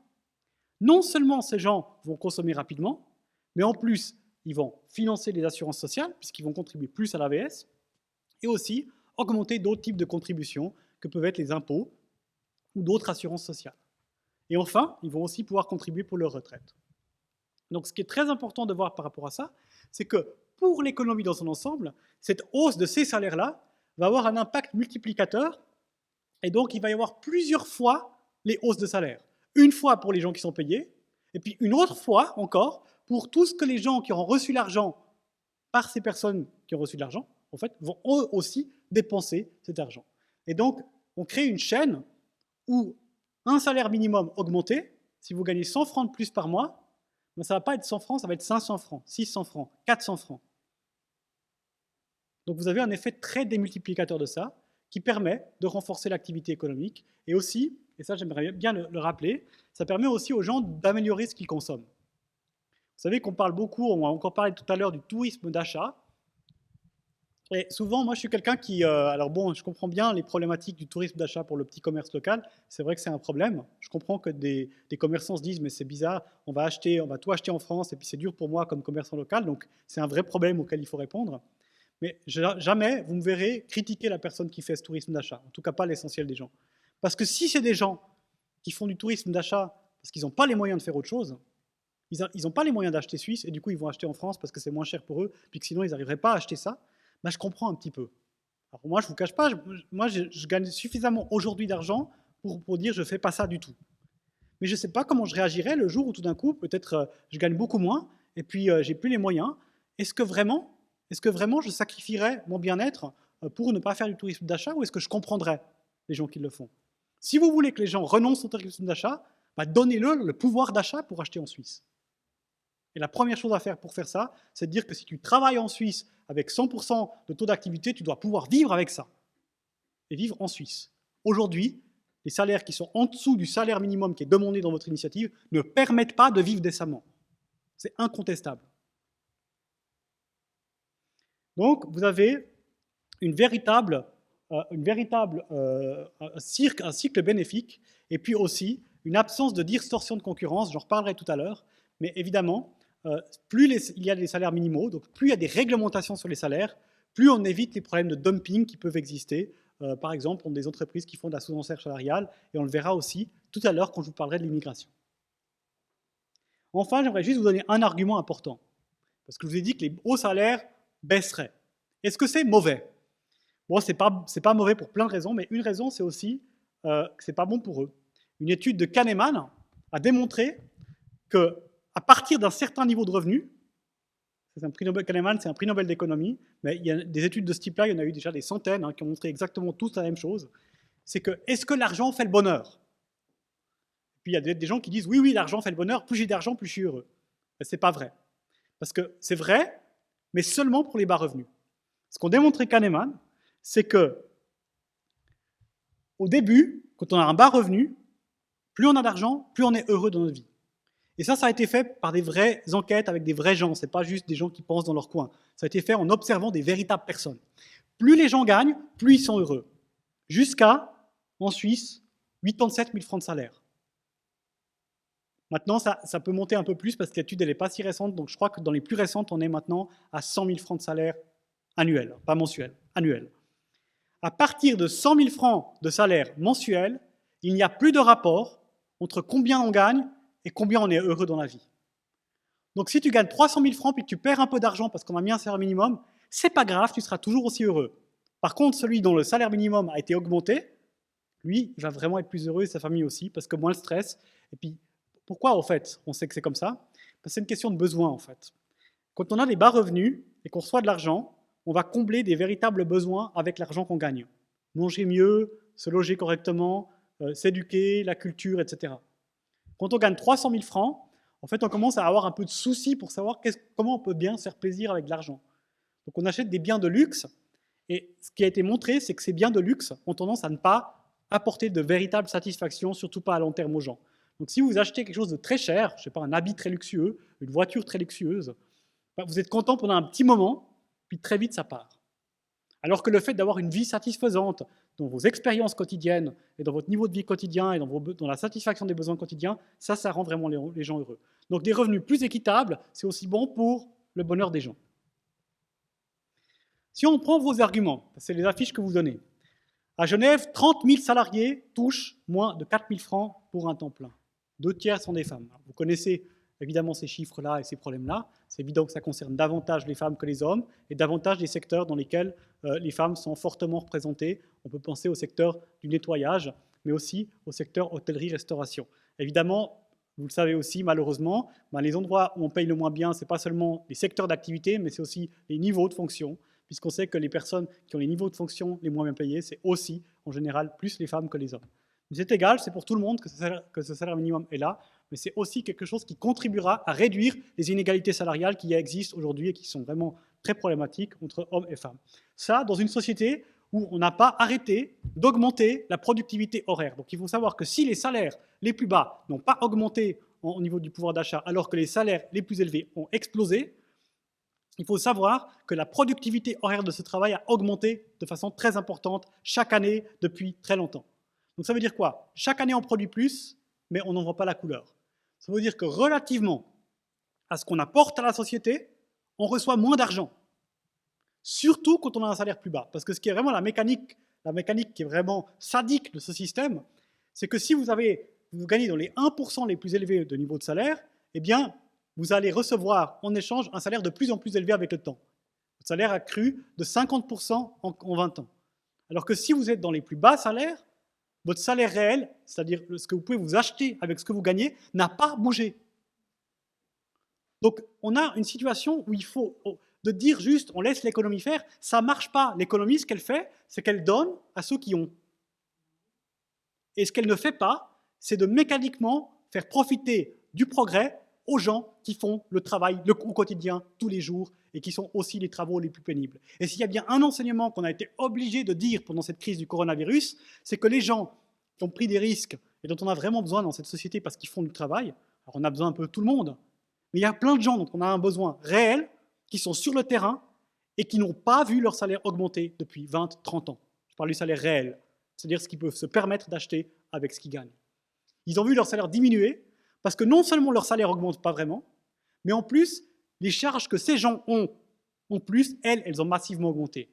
Non seulement ces gens vont consommer rapidement, mais en plus, ils vont financer les assurances sociales, puisqu'ils vont contribuer plus à l'AVS, et aussi augmenter d'autres types de contributions que peuvent être les impôts ou d'autres assurances sociales. Et enfin, ils vont aussi pouvoir contribuer pour leur retraite. Donc ce qui est très important de voir par rapport à ça, c'est que pour l'économie dans son ensemble, cette hausse de ces salaires-là va avoir un impact multiplicateur, et donc il va y avoir plusieurs fois les hausses de salaire. Une fois pour les gens qui sont payés, et puis une autre fois encore pour tout ce que les gens qui auront reçu l'argent par ces personnes qui ont reçu de l'argent, en fait, vont eux aussi dépenser cet argent. Et donc, on crée une chaîne où un salaire minimum augmenté, si vous gagnez 100 francs de plus par mois, ben ça ne va pas être 100 francs, ça va être 500 francs, 600 francs, 400 francs. Donc vous avez un effet très démultiplicateur de ça, qui permet de renforcer l'activité économique, et aussi, et ça j'aimerais bien le rappeler, ça permet aussi aux gens d'améliorer ce qu'ils consomment. Vous savez qu'on parle beaucoup, on a encore parlé tout à l'heure du tourisme d'achat, et souvent, moi, je suis quelqu'un qui... alors bon, je comprends bien les problématiques du tourisme d'achat pour le petit commerce local. C'est vrai que c'est un problème. Je comprends que des commerçants se disent « mais c'est bizarre, on va tout acheter en France et puis c'est dur pour moi comme commerçant local ». Donc, c'est un vrai problème auquel il faut répondre. Mais jamais vous me verrez critiquer la personne qui fait ce tourisme d'achat. En tout cas, pas l'essentiel des gens. Parce que si c'est des gens qui font du tourisme d'achat parce qu'ils n'ont pas les moyens de faire autre chose, ils n'ont pas les moyens d'acheter suisse et du coup, ils vont acheter en France parce que c'est moins cher pour eux, puis que sinon, ils n'arriveraient pas à acheter ça, ben, je comprends un petit peu. Alors moi, je ne vous cache pas, je gagne suffisamment aujourd'hui d'argent pour dire je ne fais pas ça du tout. Mais je ne sais pas comment je réagirais le jour où tout d'un coup, peut-être je gagne beaucoup moins et puis j'ai plus les moyens. Est-ce que vraiment je sacrifierais mon bien-être pour ne pas faire du tourisme d'achat, ou est-ce que je comprendrais les gens qui le font? Si vous voulez que les gens renoncent au tourisme d'achat, bah, donnez-leur le pouvoir d'achat pour acheter en Suisse. Et la première chose à faire pour faire ça, c'est de dire que si tu travailles en Suisse avec 100% de taux d'activité, tu dois pouvoir vivre avec ça et vivre en Suisse. Aujourd'hui, les salaires qui sont en dessous du salaire minimum qui est demandé dans votre initiative ne permettent pas de vivre décemment. C'est incontestable. Donc, vous avez un cycle bénéfique, et puis aussi une absence de distorsion de concurrence, j'en reparlerai tout à l'heure, mais évidemment, plus il y a des salaires minimaux, donc plus il y a des réglementations sur les salaires, plus on évite les problèmes de dumping qui peuvent exister. Par exemple, on a des entreprises qui font de la sous-enchère salariale, et on le verra aussi tout à l'heure quand je vous parlerai de l'immigration. Enfin, j'aimerais juste vous donner un argument important, parce que je vous ai dit que les hauts salaires baisseraient. Est-ce que c'est mauvais? Bon, c'est pas mauvais pour plein de raisons, mais une raison, c'est aussi que c'est pas bon pour eux. Une étude de Kahneman a démontré qu'à partir d'un certain niveau de revenus, Kahneman, c'est un prix Nobel d'économie, mais il y a des études de ce type-là, il y en a eu déjà des centaines qui ont montré exactement tous la même chose. C'est que, est-ce que l'argent fait le bonheur? Puis il y a des gens qui disent, oui, l'argent fait le bonheur, plus j'ai d'argent, plus je suis heureux. Mais c'est pas vrai. Parce que c'est vrai, mais seulement pour les bas revenus. Ce qu'ont démontré Kahneman, c'est que au début, quand on a un bas revenu, plus on a d'argent, plus on est heureux dans notre vie. Et ça a été fait par des vraies enquêtes avec des vrais gens. Ce n'est pas juste des gens qui pensent dans leur coin. Ça a été fait en observant des véritables personnes. Plus les gens gagnent, plus ils sont heureux. Jusqu'à, en Suisse, 87 000 francs de salaire. Maintenant, ça peut monter un peu plus parce que l'étude n'est pas si récente. Donc je crois que dans les plus récentes, on est maintenant à 100 000 francs de salaire annuel, pas mensuel, annuel. À partir de 100 000 francs de salaire mensuel, il n'y a plus de rapport entre combien on gagne et combien on est heureux dans la vie. Donc si tu gagnes 300 000 francs puis que tu perds un peu d'argent parce qu'on a mis un salaire minimum, c'est pas grave, tu seras toujours aussi heureux. Par contre, celui dont le salaire minimum a été augmenté, lui, il va vraiment être plus heureux et sa famille aussi, parce que moins de stress. Et puis, pourquoi, en fait, on sait que c'est comme ça? Parce que c'est une question de besoin, en fait. Quand on a des bas revenus et qu'on reçoit de l'argent, on va combler des véritables besoins avec l'argent qu'on gagne. Manger mieux, se loger correctement, s'éduquer, la culture, etc. Quand on gagne 300 000 francs, en fait, on commence à avoir un peu de soucis pour savoir comment on peut bien se faire plaisir avec de l'argent. Donc on achète des biens de luxe, et ce qui a été montré, c'est que ces biens de luxe ont tendance à ne pas apporter de véritable satisfaction, surtout pas à long terme aux gens. Donc si vous achetez quelque chose de très cher, je ne sais pas, un habit très luxueux, une voiture très luxueuse, bah, vous êtes content pendant un petit moment, puis très vite ça part. Alors que le fait d'avoir une vie satisfaisante dans vos expériences quotidiennes et dans votre niveau de vie quotidien et dans la satisfaction des besoins quotidiens, ça rend vraiment les gens heureux. Donc des revenus plus équitables, c'est aussi bon pour le bonheur des gens. Si on prend vos arguments, c'est les affiches que vous donnez. À Genève, 30 000 salariés touchent moins de 4 000 francs pour un temps plein. 2/3 sont des femmes. Vous connaissez évidemment ces chiffres-là et ces problèmes-là. C'est évident que ça concerne davantage les femmes que les hommes et davantage des secteurs dans lesquels les femmes sont fortement représentées. On peut penser au secteur du nettoyage, mais aussi au secteur hôtellerie-restauration. Évidemment, vous le savez aussi, malheureusement, les endroits où on paye le moins bien, ce n'est pas seulement les secteurs d'activité, mais c'est aussi les niveaux de fonction, puisqu'on sait que les personnes qui ont les niveaux de fonction les moins bien payés, c'est aussi, en général, plus les femmes que les hommes. Mais c'est égal, c'est pour tout le monde que ce salaire minimum est là, mais c'est aussi quelque chose qui contribuera à réduire les inégalités salariales qui existent aujourd'hui et qui sont vraiment très problématiques entre hommes et femmes. Ça, dans une société où on n'a pas arrêté d'augmenter la productivité horaire. Donc il faut savoir que si les salaires les plus bas n'ont pas augmenté au niveau du pouvoir d'achat, alors que les salaires les plus élevés ont explosé, il faut savoir que la productivité horaire de ce travail a augmenté de façon très importante chaque année depuis très longtemps. Donc ça veut dire quoi? Chaque année on produit plus, mais on n'en voit pas la couleur. Ça veut dire que relativement à ce qu'on apporte à la société, on reçoit moins d'argent. Surtout quand on a un salaire plus bas. Parce que ce qui est vraiment la mécanique qui est vraiment sadique de ce système, c'est que si vous gagnez dans les 1% les plus élevés de niveau de salaire, eh bien, vous allez recevoir en échange un salaire de plus en plus élevé avec le temps. Votre salaire a cru de 50% en 20 ans. Alors que si vous êtes dans les plus bas salaires, votre salaire réel, c'est-à-dire ce que vous pouvez vous acheter avec ce que vous gagnez, n'a pas bougé. Donc, on a une situation où il faut, De dire juste on laisse l'économie faire, ça ne marche pas. L'économie, ce qu'elle fait, c'est qu'elle donne à ceux qui ont. Et ce qu'elle ne fait pas, c'est de mécaniquement faire profiter du progrès aux gens qui font le travail au quotidien, tous les jours, et qui sont aussi les travaux les plus pénibles. Et s'il y a bien un enseignement qu'on a été obligé de dire pendant cette crise du coronavirus, c'est que les gens qui ont pris des risques et dont on a vraiment besoin dans cette société parce qu'ils font du travail, alors on a besoin un peu de tout le monde, mais il y a plein de gens dont on a un besoin réel, qui sont sur le terrain et qui n'ont pas vu leur salaire augmenter depuis 20, 30 ans. Je parle du salaire réel, c'est-à-dire ce qu'ils peuvent se permettre d'acheter avec ce qu'ils gagnent. Ils ont vu leur salaire diminuer parce que non seulement leur salaire n'augmente pas vraiment, mais en plus, les charges que ces gens ont en plus, elles ont massivement augmenté.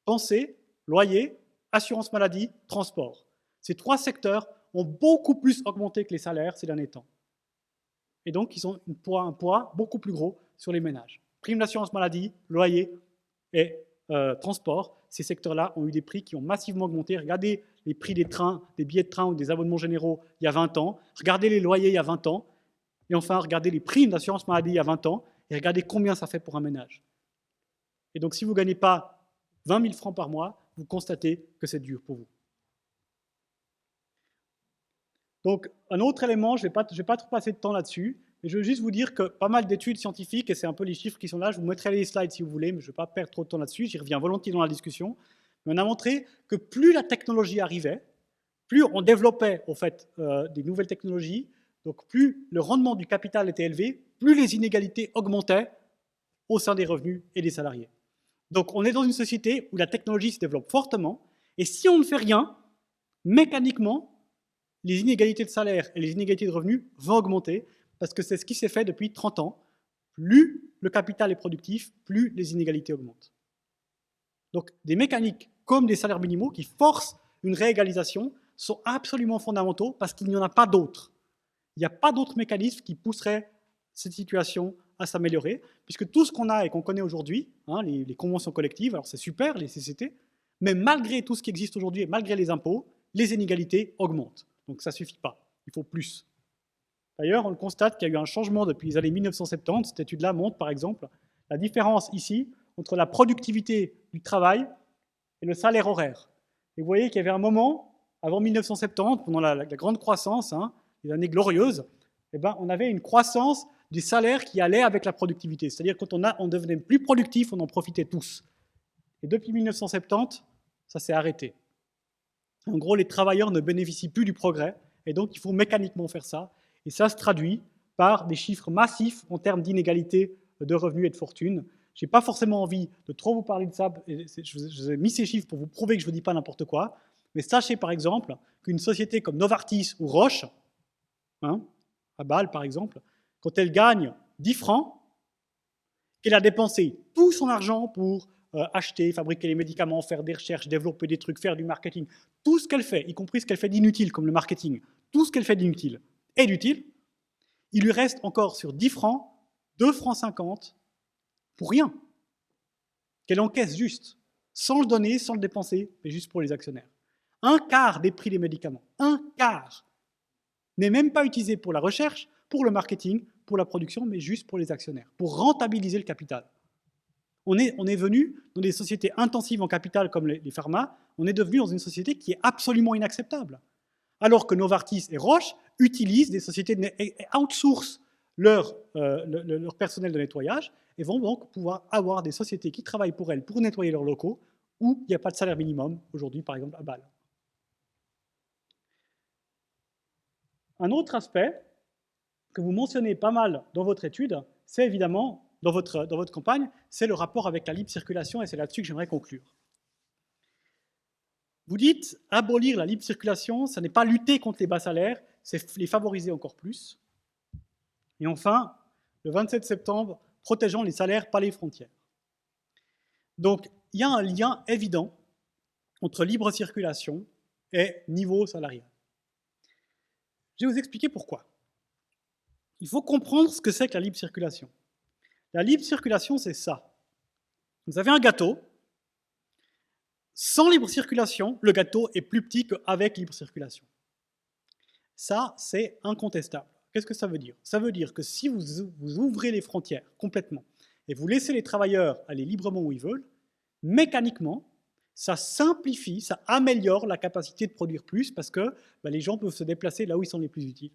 Pensez, loyer, assurance maladie, transport. Ces 3 secteurs ont beaucoup plus augmenté que les salaires ces derniers temps. Et donc, ils ont un poids beaucoup plus gros sur les ménages. Prime d'assurance maladie, loyer et transport, ces secteurs-là ont eu des prix qui ont massivement augmenté. Regardez les prix des trains, des billets de train ou des abonnements généraux il y a 20 ans. Regardez les loyers il y a 20 ans. Et enfin, regardez les primes d'assurance maladie il y a 20 ans. Et regardez combien ça fait pour un ménage. Et donc, si vous ne gagnez pas 20 000 francs par mois, vous constatez que c'est dur pour vous. Donc, un autre élément, je ne vais pas trop passer de temps là-dessus, mais je veux juste vous dire que pas mal d'études scientifiques, et c'est un peu les chiffres qui sont là, je vous mettrai les slides si vous voulez, mais je ne vais pas perdre trop de temps là-dessus, j'y reviens volontiers dans la discussion. Mais on a montré que plus la technologie arrivait, plus on développait en fait, des nouvelles technologies, donc plus le rendement du capital était élevé, plus les inégalités augmentaient au sein des revenus et des salariés. Donc on est dans une société où la technologie se développe fortement, et si on ne fait rien, mécaniquement, les inégalités de salaire et les inégalités de revenus vont augmenter, parce que c'est ce qui s'est fait depuis 30 ans. Plus le capital est productif, plus les inégalités augmentent. Donc des mécaniques comme des salaires minimaux qui forcent une réégalisation sont absolument fondamentaux parce qu'il n'y en a pas d'autres. Il n'y a pas d'autres mécanismes qui pousseraient cette situation à s'améliorer, puisque tout ce qu'on a et qu'on connaît aujourd'hui, hein, les conventions collectives, alors c'est super, les CCT, mais malgré tout ce qui existe aujourd'hui et malgré les impôts, les inégalités augmentent. Donc ça ne suffit pas, il faut plus. D'ailleurs, on le constate qu'il y a eu un changement depuis les années 1970. Cette étude-là montre, par exemple, la différence ici entre la productivité du travail et le salaire horaire. Et vous voyez qu'il y avait un moment, avant 1970, pendant la grande croissance, hein, les années glorieuses, eh ben, on avait une croissance du salaire qui allait avec la productivité. C'est-à-dire quand on devenait plus productif, on en profitait tous. Et depuis 1970, ça s'est arrêté. En gros, les travailleurs ne bénéficient plus du progrès, et donc il faut mécaniquement faire ça. Et ça se traduit par des chiffres massifs en termes d'inégalité de revenus et de fortune. Je n'ai pas forcément envie de trop vous parler de ça. Je vous ai mis ces chiffres pour vous prouver que je ne vous dis pas n'importe quoi. Mais sachez par exemple qu'une société comme Novartis ou Roche, hein, à Bâle par exemple, quand elle gagne 10 francs, qu'elle a dépensé tout son argent pour acheter, fabriquer les médicaments, faire des recherches, développer des trucs, faire du marketing, tout ce qu'elle fait, y compris ce qu'elle fait d'inutile comme le marketing, tout ce qu'elle fait d'inutile et d'utile, il lui reste encore sur 10 francs, 2 francs 50 pour rien, qu'elle encaisse juste, sans le donner, sans le dépenser, mais juste pour les actionnaires. Un quart des prix des médicaments, un quart, n'est même pas utilisé pour la recherche, pour le marketing, pour la production, mais juste pour les actionnaires, pour rentabiliser le capital. On est venu dans des sociétés intensives en capital comme les pharma, on est devenu dans une société qui est absolument inacceptable. Alors que Novartis et Roche utilisent des sociétés et outsourcent leur personnel de nettoyage et vont donc pouvoir avoir des sociétés qui travaillent pour elles pour nettoyer leurs locaux où il n'y a pas de salaire minimum, aujourd'hui par exemple à Bâle. Un autre aspect que vous mentionnez pas mal dans votre étude, c'est évidemment, dans votre campagne, c'est le rapport avec la libre circulation, et c'est là-dessus que j'aimerais conclure. Vous dites, abolir la libre circulation, ça n'est pas lutter contre les bas salaires, c'est les favoriser encore plus. Et enfin, le 27 septembre, protégeons les salaires, pas les frontières. Donc, il y a un lien évident entre libre circulation et niveau salarial. Je vais vous expliquer pourquoi. Il faut comprendre ce que c'est que la libre circulation. La libre circulation, c'est ça. Vous avez un gâteau. Sans libre circulation, le gâteau est plus petit qu'avec libre circulation. Ça, c'est incontestable. Qu'est-ce que ça veut dire? Ça veut dire que si vous ouvrez les frontières complètement et vous laissez les travailleurs aller librement où ils veulent, mécaniquement, ça simplifie, ça améliore la capacité de produire plus parce que les gens peuvent se déplacer là où ils sont les plus utiles.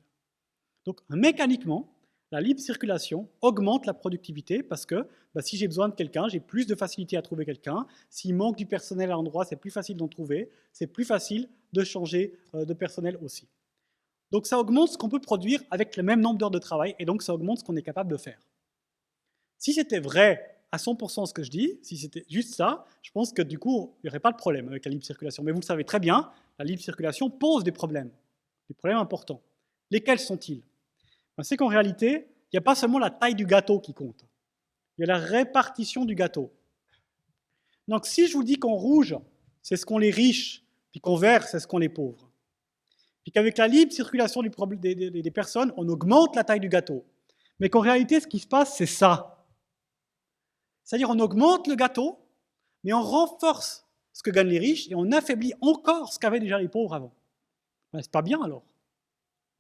Donc mécaniquement, la libre circulation augmente la productivité parce que si j'ai besoin de quelqu'un, j'ai plus de facilité à trouver quelqu'un. S'il manque du personnel à l'endroit, c'est plus facile d'en trouver. C'est plus facile de changer de personnel aussi. Donc ça augmente ce qu'on peut produire avec le même nombre d'heures de travail et donc ça augmente ce qu'on est capable de faire. Si c'était vrai à 100% ce que je dis, si c'était juste ça, je pense que du coup, il n'y aurait pas de problème avec la libre circulation. Mais vous le savez très bien, la libre circulation pose des problèmes importants. Lesquels sont-ils? C'est qu'en réalité, il n'y a pas seulement la taille du gâteau qui compte. Il y a la répartition du gâteau. Donc si je vous dis qu'en rouge, c'est ce qu'ont les riches, puis qu'en vert, c'est ce qu'ont les pauvres, puis qu'avec la libre circulation des personnes, on augmente la taille du gâteau, mais qu'en réalité, ce qui se passe, c'est ça. C'est-à-dire on augmente le gâteau, mais on renforce ce que gagnent les riches et on affaiblit encore ce qu'avaient déjà les pauvres avant. C'est pas bien alors.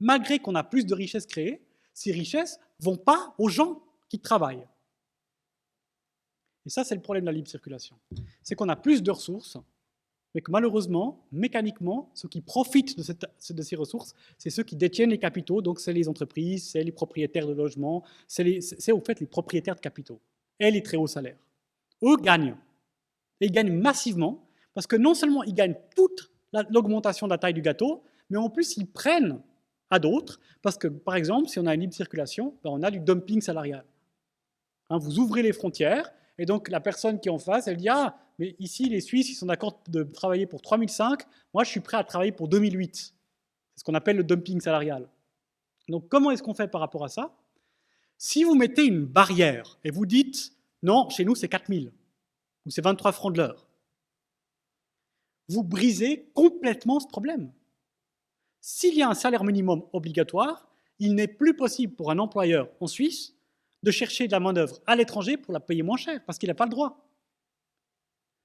Malgré qu'on a plus de richesses créées, ces richesses ne vont pas aux gens qui travaillent. Et ça, c'est le problème de la libre circulation. C'est qu'on a plus de ressources, mais que malheureusement, mécaniquement, ceux qui profitent de ces ressources, c'est ceux qui détiennent les capitaux, donc c'est les entreprises, c'est les propriétaires de logements, c'est au fait les propriétaires de capitaux et les très hauts salaires. Eux gagnent. Et ils gagnent massivement, parce que non seulement ils gagnent toute l'augmentation de la taille du gâteau, mais en plus ils prennent à d'autres, parce que, par exemple, si on a une libre circulation, on a du dumping salarial. Vous ouvrez les frontières, et donc la personne qui est en face, elle dit « Ah, mais ici, les Suisses, ils sont d'accord de travailler pour 3005, moi, je suis prêt à travailler pour 2008. » C'est ce qu'on appelle le dumping salarial. Donc, comment est-ce qu'on fait par rapport à ça? Si vous mettez une barrière, et vous dites « Non, chez nous, c'est 4000, ou c'est 23 francs de l'heure », vous brisez complètement ce problème. S'il y a un salaire minimum obligatoire, il n'est plus possible pour un employeur en Suisse de chercher de la main-d'œuvre à l'étranger pour la payer moins cher, parce qu'il n'a pas le droit.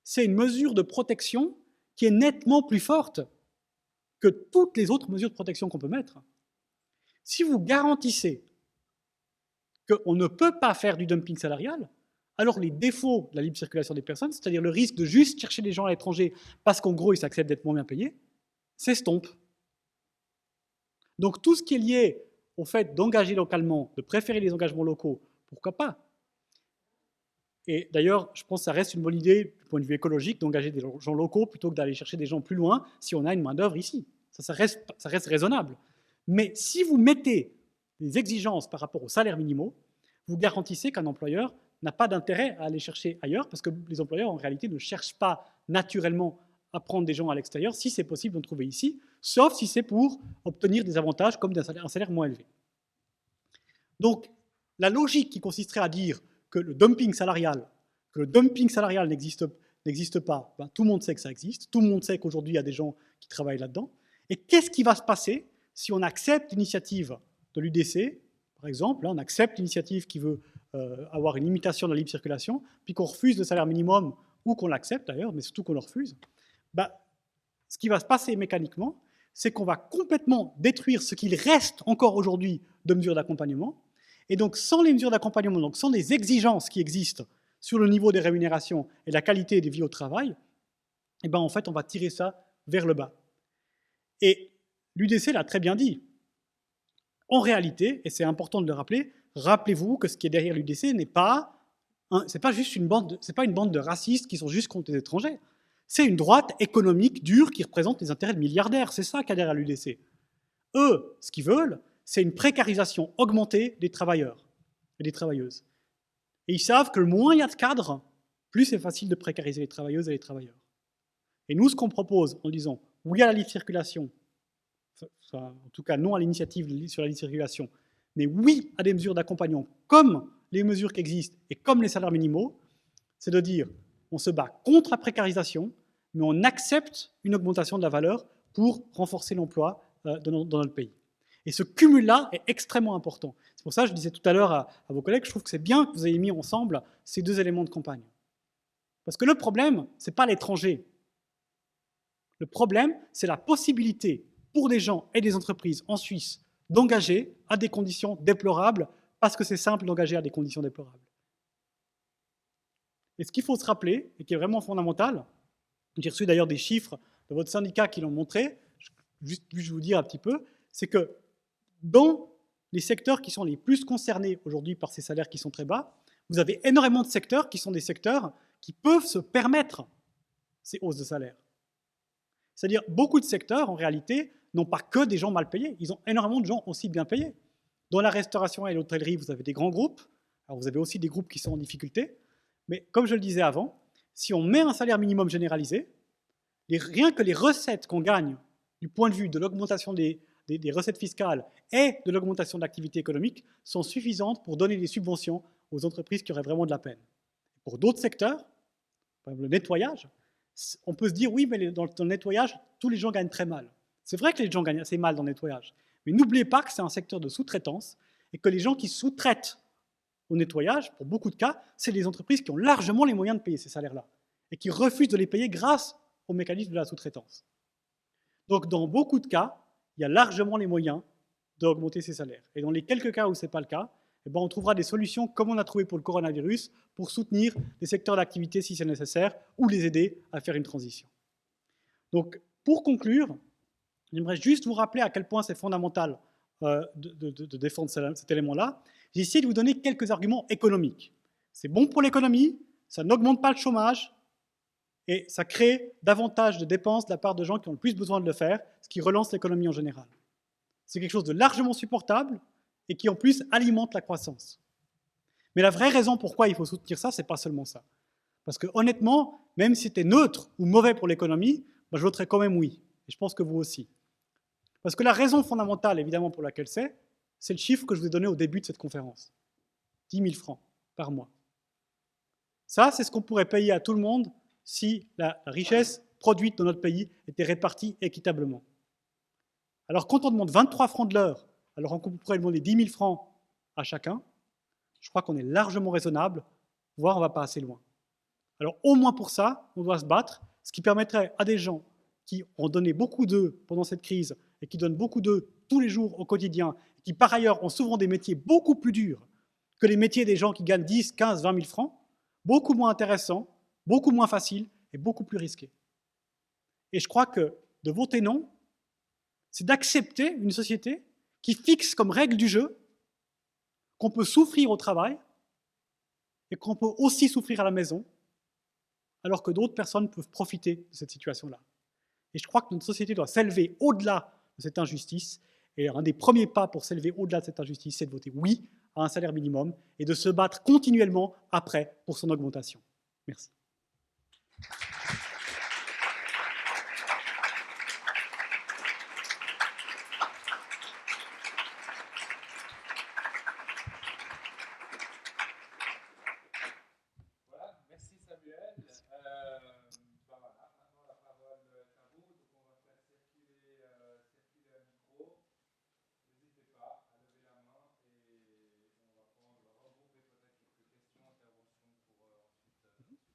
C'est une mesure de protection qui est nettement plus forte que toutes les autres mesures de protection qu'on peut mettre. Si vous garantissez qu'on ne peut pas faire du dumping salarial, alors les défauts de la libre circulation des personnes, c'est-à-dire le risque de juste chercher des gens à l'étranger parce qu'en gros ils s'acceptent d'être moins bien payés, s'estompe. Donc tout ce qui est lié au fait d'engager localement, de préférer les engagements locaux, pourquoi pas? Et d'ailleurs, je pense que ça reste une bonne idée du point de vue écologique d'engager des gens locaux plutôt que d'aller chercher des gens plus loin si on a une main-d'œuvre ici. Ça reste raisonnable. Mais si vous mettez des exigences par rapport aux salaires minimaux, vous garantissez qu'un employeur n'a pas d'intérêt à aller chercher ailleurs parce que les employeurs, en réalité, ne cherchent pas naturellement à prendre des gens à l'extérieur si c'est possible d'en trouver ici, sauf si c'est pour obtenir des avantages comme un salaire moins élevé. Donc, la logique qui consisterait à dire que le dumping salarial n'existe pas, tout le monde sait que ça existe, tout le monde sait qu'aujourd'hui il y a des gens qui travaillent là-dedans. Et qu'est-ce qui va se passer si on accepte l'initiative de l'UDC, par exemple, on accepte l'initiative qui veut avoir une limitation de la libre circulation, puis qu'on refuse le salaire minimum, ou qu'on l'accepte d'ailleurs, mais surtout qu'on le refuse, ce qui va se passer mécaniquement, c'est qu'on va complètement détruire ce qu'il reste encore aujourd'hui de mesures d'accompagnement. Et donc, sans les mesures d'accompagnement, donc sans les exigences qui existent sur le niveau des rémunérations et la qualité des vies au travail, en fait, on va tirer ça vers le bas. Et l'UDC l'a très bien dit. En réalité, et c'est important de le rappeler, rappelez-vous que ce qui est derrière l'UDC n'est pas, c'est pas une bande de racistes qui sont juste contre les étrangers. C'est une droite économique dure qui représente les intérêts de milliardaires. C'est ça qu'il y a derrière l'UDC. Eux, ce qu'ils veulent, c'est une précarisation augmentée des travailleurs et des travailleuses. Et ils savent que le moins il y a de cadres, plus c'est facile de précariser les travailleuses et les travailleurs. Et nous, ce qu'on propose en disant oui à la libre circulation, en tout cas non à l'initiative sur la libre circulation, mais oui à des mesures d'accompagnement comme les mesures qui existent et comme les salaires minimaux, c'est de dire on se bat contre la précarisation, mais on accepte une augmentation de la valeur pour renforcer l'emploi dans notre pays. Et ce cumul-là est extrêmement important. C'est pour ça que je disais tout à l'heure à vos collègues, je trouve que c'est bien que vous ayez mis ensemble ces deux éléments de campagne. Parce que le problème, ce n'est pas l'étranger. Le problème, c'est la possibilité pour des gens et des entreprises en Suisse d'engager à des conditions déplorables, parce que c'est simple d'engager à des conditions déplorables. Et ce qu'il faut se rappeler, et qui est vraiment fondamental, j'ai reçu d'ailleurs des chiffres de votre syndicat qui l'ont montré, juste vous dire un petit peu, c'est que dans les secteurs qui sont les plus concernés aujourd'hui par ces salaires qui sont très bas, vous avez énormément de secteurs qui sont des secteurs qui peuvent se permettre ces hausses de salaire. C'est-à-dire, beaucoup de secteurs, en réalité, n'ont pas que des gens mal payés, ils ont énormément de gens aussi bien payés. Dans la restauration et l'hôtellerie, vous avez des grands groupes, alors vous avez aussi des groupes qui sont en difficulté, mais comme je le disais avant, si on met un salaire minimum généralisé, rien que les recettes qu'on gagne du point de vue de l'augmentation des recettes fiscales et de l'augmentation de l'activité économique sont suffisantes pour donner des subventions aux entreprises qui auraient vraiment de la peine. Pour d'autres secteurs, par exemple le nettoyage, on peut se dire oui, mais dans le nettoyage, tous les gens gagnent très mal. C'est vrai que les gens gagnent assez mal dans le nettoyage, mais n'oubliez pas que c'est un secteur de sous-traitance et que les gens qui sous-traitent au nettoyage, pour beaucoup de cas, c'est les entreprises qui ont largement les moyens de payer ces salaires-là et qui refusent de les payer grâce au mécanisme de la sous-traitance. Donc, dans beaucoup de cas, il y a largement les moyens d'augmenter ces salaires. Et dans les quelques cas où ce n'est pas le cas, eh ben, on trouvera des solutions comme on a trouvé pour le coronavirus pour soutenir les secteurs d'activité si c'est nécessaire ou les aider à faire une transition. Donc, pour conclure, j'aimerais juste vous rappeler à quel point c'est fondamental de défendre cet élément-là. J'ai essayé de vous donner quelques arguments économiques. C'est bon pour l'économie, ça n'augmente pas le chômage, et ça crée davantage de dépenses de la part de gens qui ont le plus besoin de le faire, ce qui relance l'économie en général. C'est quelque chose de largement supportable et qui en plus alimente la croissance. Mais la vraie raison pourquoi il faut soutenir ça, c'est pas seulement ça. Parce que honnêtement, même si c'était neutre ou mauvais pour l'économie, je voterais quand même oui. Et je pense que vous aussi. Parce que la raison fondamentale, évidemment, pour laquelle c'est le chiffre que je vous ai donné au début de cette conférence. 10 000 francs par mois. Ça, c'est ce qu'on pourrait payer à tout le monde si la richesse produite dans notre pays était répartie équitablement. Alors quand on demande 23 francs de l'heure, alors qu'on pourrait demander 10 000 francs à chacun, je crois qu'on est largement raisonnable, voire on ne va pas assez loin. Alors au moins pour ça, on doit se battre, ce qui permettrait à des gens qui ont donné beaucoup d'eux pendant cette crise et qui donnent beaucoup d'eux tous les jours au quotidien, et qui par ailleurs ont souvent des métiers beaucoup plus durs que les métiers des gens qui gagnent 10, 15, 20 000 francs, beaucoup moins intéressants, beaucoup moins faciles et beaucoup plus risqués. Et je crois que de voter non, c'est d'accepter une société qui fixe comme règle du jeu qu'on peut souffrir au travail et qu'on peut aussi souffrir à la maison, alors que d'autres personnes peuvent profiter de cette situation-là. Et je crois que notre société doit s'élever au-delà de cette injustice. Et un des premiers pas pour s'élever au-delà de cette injustice, c'est de voter oui à un salaire minimum et de se battre continuellement après pour son augmentation. Merci. Voilà, merci Samuel. Voilà, maintenant la parole est à vous. Donc on va faire circuler un micro. N'hésitez pas à lever la main et on va regrouper peut-être quelques questions, interventions pour ensuite.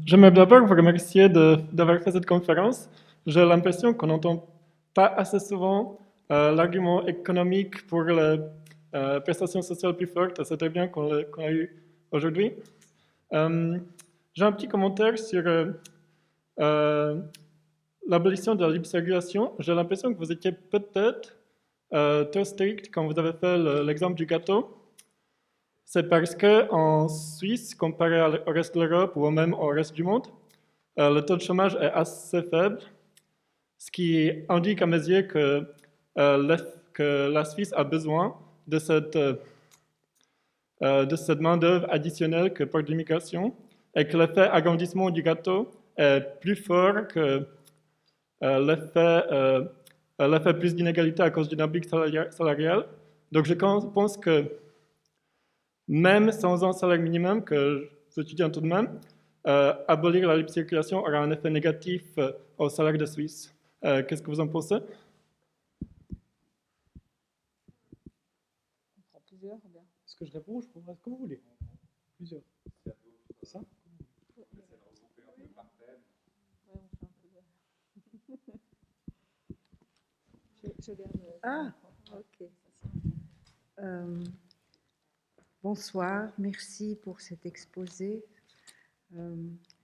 J'aimerais d'abord vous remercier d'avoir fait cette conférence. J'ai l'impression qu'on n'entend pas assez souvent l'argument économique pour les prestations sociales plus fortes. C'est très bien qu'on l'a eu aujourd'hui. J'ai un petit commentaire sur l'abolition de la libre circulation. J'ai l'impression que vous étiez peut-être trop strict quand vous avez fait l'exemple du gâteau. C'est parce qu'en Suisse, comparé au reste de l'Europe ou même au reste du monde, le taux de chômage est assez faible, ce qui indique à mes yeux que la Suisse a besoin de cette main-d'œuvre additionnelle que porte l'immigration et que l'effet agrandissement du gâteau est plus fort que l'effet plus d'inégalité à cause du dumping salarial. Donc je pense que même sans un salaire minimum, que j'étudie tout de même, abolir la libre circulation aura un effet négatif au salaire de Suisse. Qu'est-ce que vous en pensez? On fera plusieurs, bien. Est-ce que je réponds? Je prendrai ce que vous voulez. Plusieurs. Ça? Ah, ok. Bonsoir, merci pour cet exposé.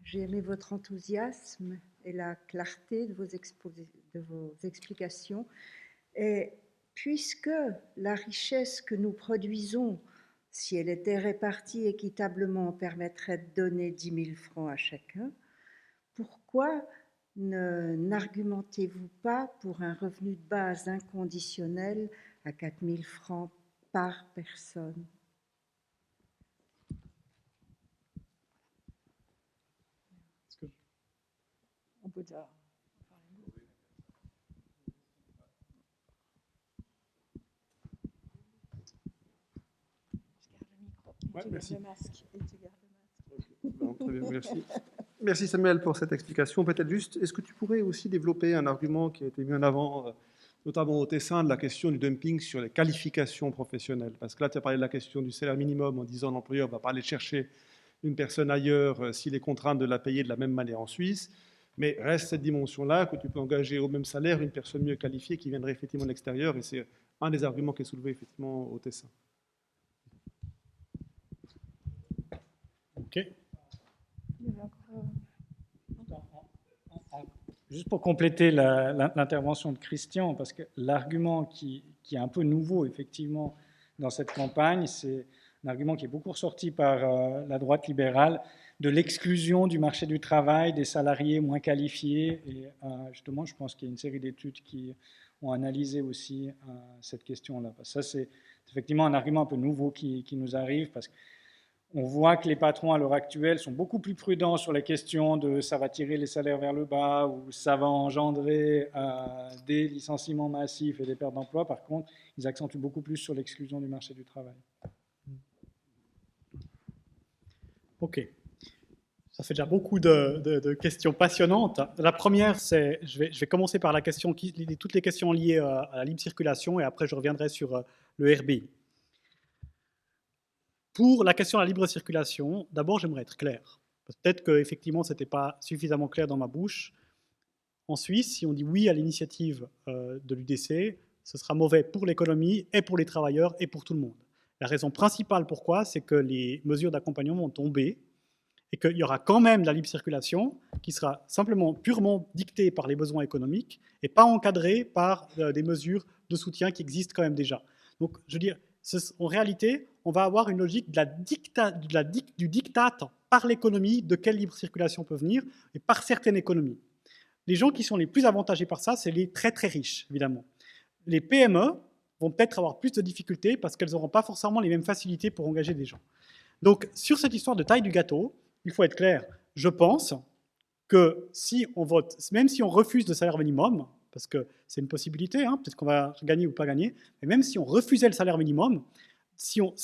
J'ai aimé votre enthousiasme et la clarté de vos explications. Et puisque la richesse que nous produisons, si elle était répartie équitablement, permettrait de donner 10 000 francs à chacun, pourquoi n'argumentez-vous pas pour un revenu de base inconditionnel à 4 000 francs par personne? On peut déjà... Ouais, merci. Bon, très bien, merci. Merci Samuel pour cette explication. Peut-être juste, est-ce que tu pourrais aussi développer un argument qui a été mis en avant, notamment au Tessin, de la question du dumping sur les qualifications professionnelles? Parce que là, tu as parlé de la question du salaire minimum en disant l'employeur ne va pas aller chercher une personne ailleurs s'il est contraint de la payer de la même manière en Suisse. Mais reste cette dimension-là que tu peux engager au même salaire une personne mieux qualifiée qui viendrait effectivement de l'extérieur. Et c'est un des arguments qui est soulevé effectivement au Tessin. Ok. Juste pour compléter l'intervention de Christian, parce que l'argument qui est un peu nouveau, effectivement, dans cette campagne, c'est un argument qui est beaucoup ressorti par la droite libérale, de l'exclusion du marché du travail des salariés moins qualifiés. Et justement, je pense qu'il y a une série d'études qui ont analysé aussi cette question-là. Ça, c'est effectivement un argument un peu nouveau qui nous arrive, parce que on voit que les patrons à l'heure actuelle sont beaucoup plus prudents sur les questions de ça va tirer les salaires vers le bas ou ça va engendrer des licenciements massifs et des pertes d'emplois. Par contre, ils accentuent beaucoup plus sur l'exclusion du marché du travail. Ok. Ça fait déjà beaucoup de questions passionnantes. La première, c'est, je vais commencer par la question, toutes les questions liées à la libre circulation et après je reviendrai sur le RBI. Pour la question de la libre circulation, d'abord, j'aimerais être clair. Peut-être qu'effectivement, ce n'était pas suffisamment clair dans ma bouche. En Suisse, si on dit oui à l'initiative de l'UDC, ce sera mauvais pour l'économie et pour les travailleurs et pour tout le monde. La raison principale pourquoi, c'est que les mesures d'accompagnement vont tomber et qu'il y aura quand même de la libre circulation qui sera simplement purement dictée par les besoins économiques et pas encadrée par des mesures de soutien qui existent quand même déjà. Donc, je veux dire, en réalité, on va avoir une logique du diktat par l'économie de quelle libre circulation peut venir et par certaines économies. Les gens qui sont les plus avantagés par ça, c'est les très très riches, évidemment. Les PME vont peut-être avoir plus de difficultés parce qu'elles n'auront pas forcément les mêmes facilités pour engager des gens. Donc, sur cette histoire de taille du gâteau, il faut être clair. Je pense que si on vote, même si on refuse le salaire minimum, parce que c'est une possibilité, hein, peut-être qu'on va gagner ou pas gagner, mais même si on refusait le salaire minimum, on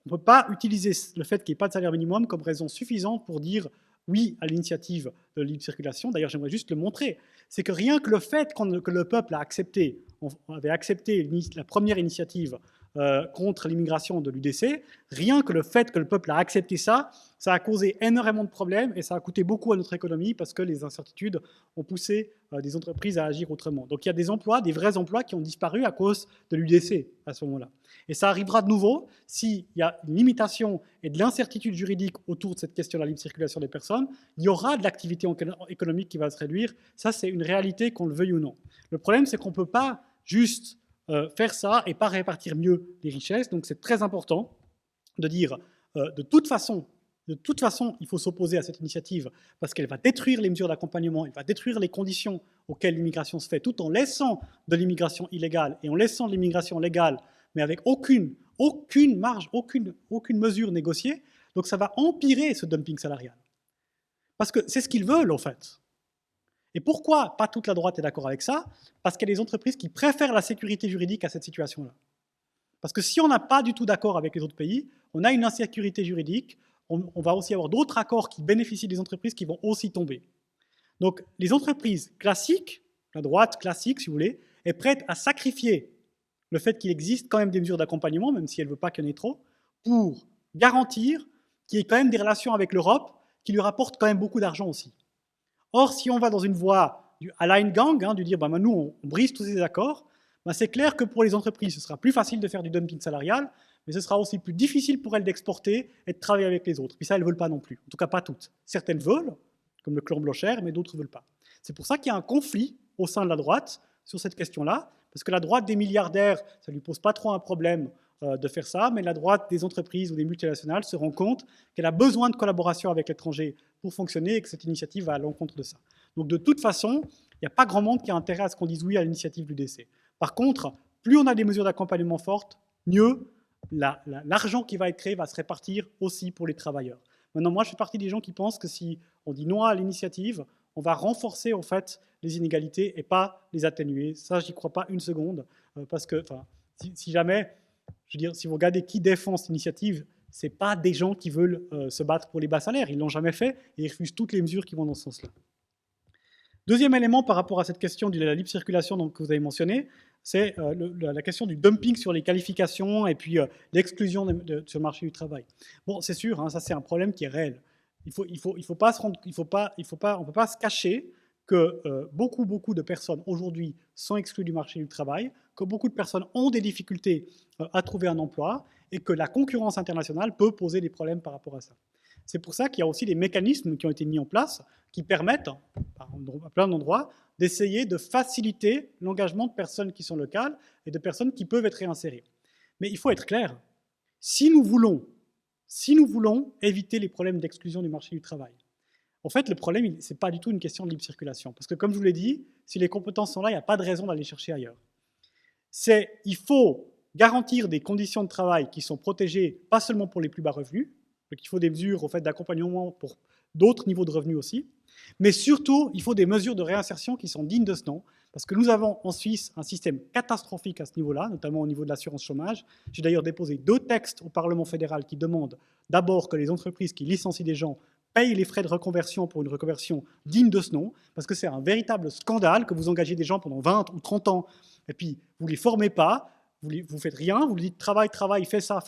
ne peut pas utiliser le fait qu'il n'y ait pas de salaire minimum comme raison suffisante pour dire oui à l'initiative de libre circulation. D'ailleurs, j'aimerais juste le montrer. C'est que rien que le fait que le peuple a accepté, on avait accepté la première initiative contre l'immigration de l'UDC, rien que le fait que le peuple a accepté ça, ça a causé énormément de problèmes et ça a coûté beaucoup à notre économie parce que les incertitudes ont poussé des entreprises à agir autrement. Donc il y a des emplois, des vrais emplois qui ont disparu à cause de l'UDC à ce moment-là. Et ça arrivera de nouveau s'il y a une limitation et de l'incertitude juridique autour de cette question de la libre circulation des personnes, il y aura de l'activité économique qui va se réduire. Ça, c'est une réalité, qu'on le veuille ou non. Le problème, c'est qu'on ne peut pas juste faire ça et pas répartir mieux les richesses. Donc c'est très important de dire de toute façon, il faut s'opposer à cette initiative parce qu'elle va détruire les mesures d'accompagnement, elle va détruire les conditions auxquelles l'immigration se fait, tout en laissant de l'immigration illégale et en laissant de l'immigration légale, mais avec aucune marge, aucune mesure négociée. Donc ça va empirer ce dumping salarial. Parce que c'est ce qu'ils veulent, en fait. Et pourquoi pas toute la droite est d'accord avec ça? Parce qu'il y a des entreprises qui préfèrent la sécurité juridique à cette situation-là. Parce que si on n'a pas du tout d'accord avec les autres pays, on a une insécurité juridique, on va aussi avoir d'autres accords qui bénéficient des entreprises qui vont aussi tomber. Donc les entreprises classiques, la droite classique si vous voulez, est prête à sacrifier le fait qu'il existe quand même des mesures d'accompagnement, même si elle ne veut pas qu'il y en ait trop, pour garantir qu'il y ait quand même des relations avec l'Europe qui lui rapportent quand même beaucoup d'argent aussi. Or, si on va dans une voie du Alleingang, du dire nous on brise tous ces accords, ben c'est clair que pour les entreprises, ce sera plus facile de faire du dumping salarial, mais ce sera aussi plus difficile pour elles d'exporter et de travailler avec les autres. Puis ça, elles ne veulent pas non plus. En tout cas, pas toutes. Certaines veulent, comme le clan Blocher, mais d'autres ne veulent pas. C'est pour ça qu'il y a un conflit au sein de la droite sur cette question-là, parce que la droite des milliardaires, ça ne lui pose pas trop un problème de faire ça, mais la droite des entreprises ou des multinationales se rend compte qu'elle a besoin de collaboration avec l'étranger pour fonctionner et que cette initiative va à l'encontre de ça. Donc de toute façon, il n'y a pas grand monde qui a intérêt à ce qu'on dise oui à l'initiative du l'UDC. Par contre, plus on a des mesures d'accompagnement fortes, mieux l'argent qui va être créé va se répartir aussi pour les travailleurs. Maintenant, moi, je fais partie des gens qui pensent que si on dit non à l'initiative, on va renforcer en fait les inégalités et pas les atténuer. Ça, j'y crois pas une seconde, parce que si jamais, je veux dire, si vous regardez qui défend cette initiative, c'est pas des gens qui veulent se battre pour les bas salaires. Ils l'ont jamais fait et ils refusent toutes les mesures qui vont dans ce sens-là. Deuxième élément par rapport à cette question de la libre circulation que vous avez mentionnée, c'est la question du dumping sur les qualifications et puis l'exclusion sur le marché du travail. Bon, c'est sûr, hein, ça c'est un problème qui est réel. On ne peut pas se cacher que beaucoup de personnes aujourd'hui sont exclues du marché du travail, que beaucoup de personnes ont des difficultés à trouver un emploi et que la concurrence internationale peut poser des problèmes par rapport à ça. C'est pour ça qu'il y a aussi des mécanismes qui ont été mis en place qui permettent, à plein d'endroits, d'essayer de faciliter l'engagement de personnes qui sont locales et de personnes qui peuvent être réinsérées. Mais il faut être clair, si nous voulons éviter les problèmes d'exclusion du marché du travail, en fait, le problème, ce n'est pas du tout une question de libre circulation. Parce que comme je vous l'ai dit, si les compétences sont là, il n'y a pas de raison d'aller chercher ailleurs. Il faut garantir des conditions de travail qui sont protégées, pas seulement pour les plus bas revenus, donc il faut des mesures en fait, d'accompagnement pour d'autres niveaux de revenus aussi, mais surtout, il faut des mesures de réinsertion qui sont dignes de ce nom, parce que nous avons en Suisse un système catastrophique à ce niveau-là, notamment au niveau de l'assurance chômage. J'ai d'ailleurs déposé 2 textes au Parlement fédéral qui demandent d'abord que les entreprises qui licencient des gens payent les frais de reconversion pour une reconversion digne de ce nom, parce que c'est un véritable scandale que vous engagez des gens pendant 20 ou 30 ans, et puis vous ne les formez pas, vous ne faites rien, vous lui dites travail, fais ça.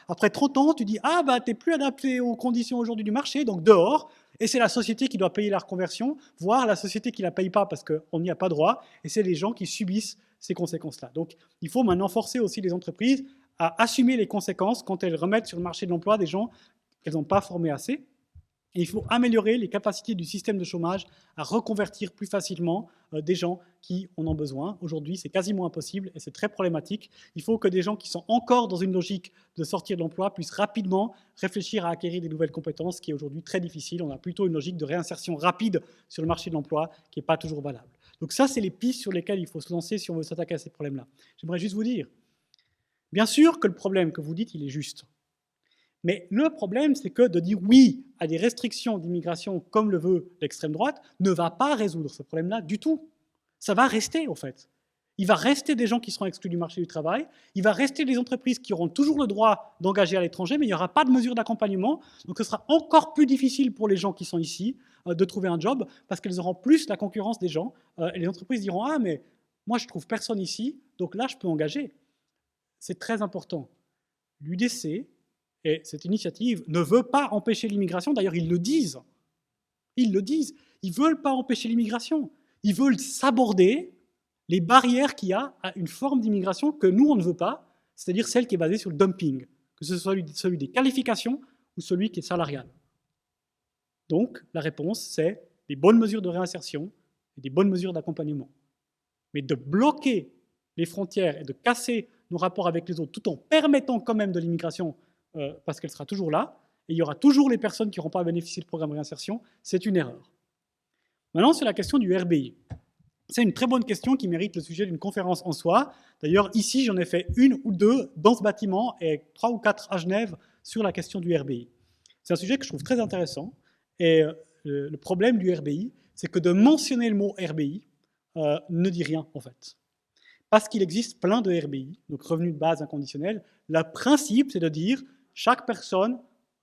Après 30 ans, tu dis ah bah t'es plus adapté aux conditions aujourd'hui du marché, donc dehors. Et c'est la société qui doit payer la reconversion, voire la société qui ne la paye pas parce qu'on n'y a pas droit, et c'est les gens qui subissent ces conséquences-là. Donc il faut maintenant forcer aussi les entreprises à assumer les conséquences quand elles remettent sur le marché de l'emploi des gens qu'elles n'ont pas formés assez. Et il faut améliorer les capacités du système de chômage à reconvertir plus facilement des gens qui en ont besoin. Aujourd'hui, c'est quasiment impossible et c'est très problématique. Il faut que des gens qui sont encore dans une logique de sortir de l'emploi puissent rapidement réfléchir à acquérir des nouvelles compétences, ce qui est aujourd'hui très difficile. On a plutôt une logique de réinsertion rapide sur le marché de l'emploi qui n'est pas toujours valable. Donc ça, c'est les pistes sur lesquelles il faut se lancer si on veut s'attaquer à ces problèmes-là. J'aimerais juste vous dire, bien sûr que le problème que vous dites, il est juste. Mais le problème, c'est que de dire oui à des restrictions d'immigration comme le veut l'extrême droite ne va pas résoudre ce problème-là du tout. Ça va rester, en fait. Il va rester des gens qui seront exclus du marché du travail, il va rester des entreprises qui auront toujours le droit d'engager à l'étranger, mais il n'y aura pas de mesure d'accompagnement, donc ce sera encore plus difficile pour les gens qui sont ici de trouver un job, parce qu'elles auront plus la concurrence des gens, et les entreprises diront « Ah, mais moi je ne trouve personne ici, donc là je peux engager ». C'est très important. L'UDC et cette initiative ne veut pas empêcher l'immigration, d'ailleurs ils le disent. Ils le disent, ils ne veulent pas empêcher l'immigration, ils veulent s'aborder les barrières qu'il y a à une forme d'immigration que nous, on ne veut pas, c'est-à-dire celle qui est basée sur le dumping, que ce soit celui des qualifications ou celui qui est salarial. Donc, la réponse, c'est des bonnes mesures de réinsertion et des bonnes mesures d'accompagnement. Mais de bloquer les frontières et de casser nos rapports avec les autres, tout en permettant quand même de l'immigration, parce qu'elle sera toujours là, et il y aura toujours les personnes qui n'auront pas bénéficié du programme de réinsertion, c'est une erreur. Maintenant, sur la question du RBI. C'est une très bonne question qui mérite le sujet d'une conférence en soi. D'ailleurs, ici, j'en ai fait 1 ou 2 dans ce bâtiment et 3 ou 4 à Genève sur la question du RBI. C'est un sujet que je trouve très intéressant. Et le problème du RBI, c'est que de mentionner le mot RBI ne dit rien, en fait. Parce qu'il existe plein de RBI, donc revenus de base inconditionnel. Le principe, c'est de dire chaque personne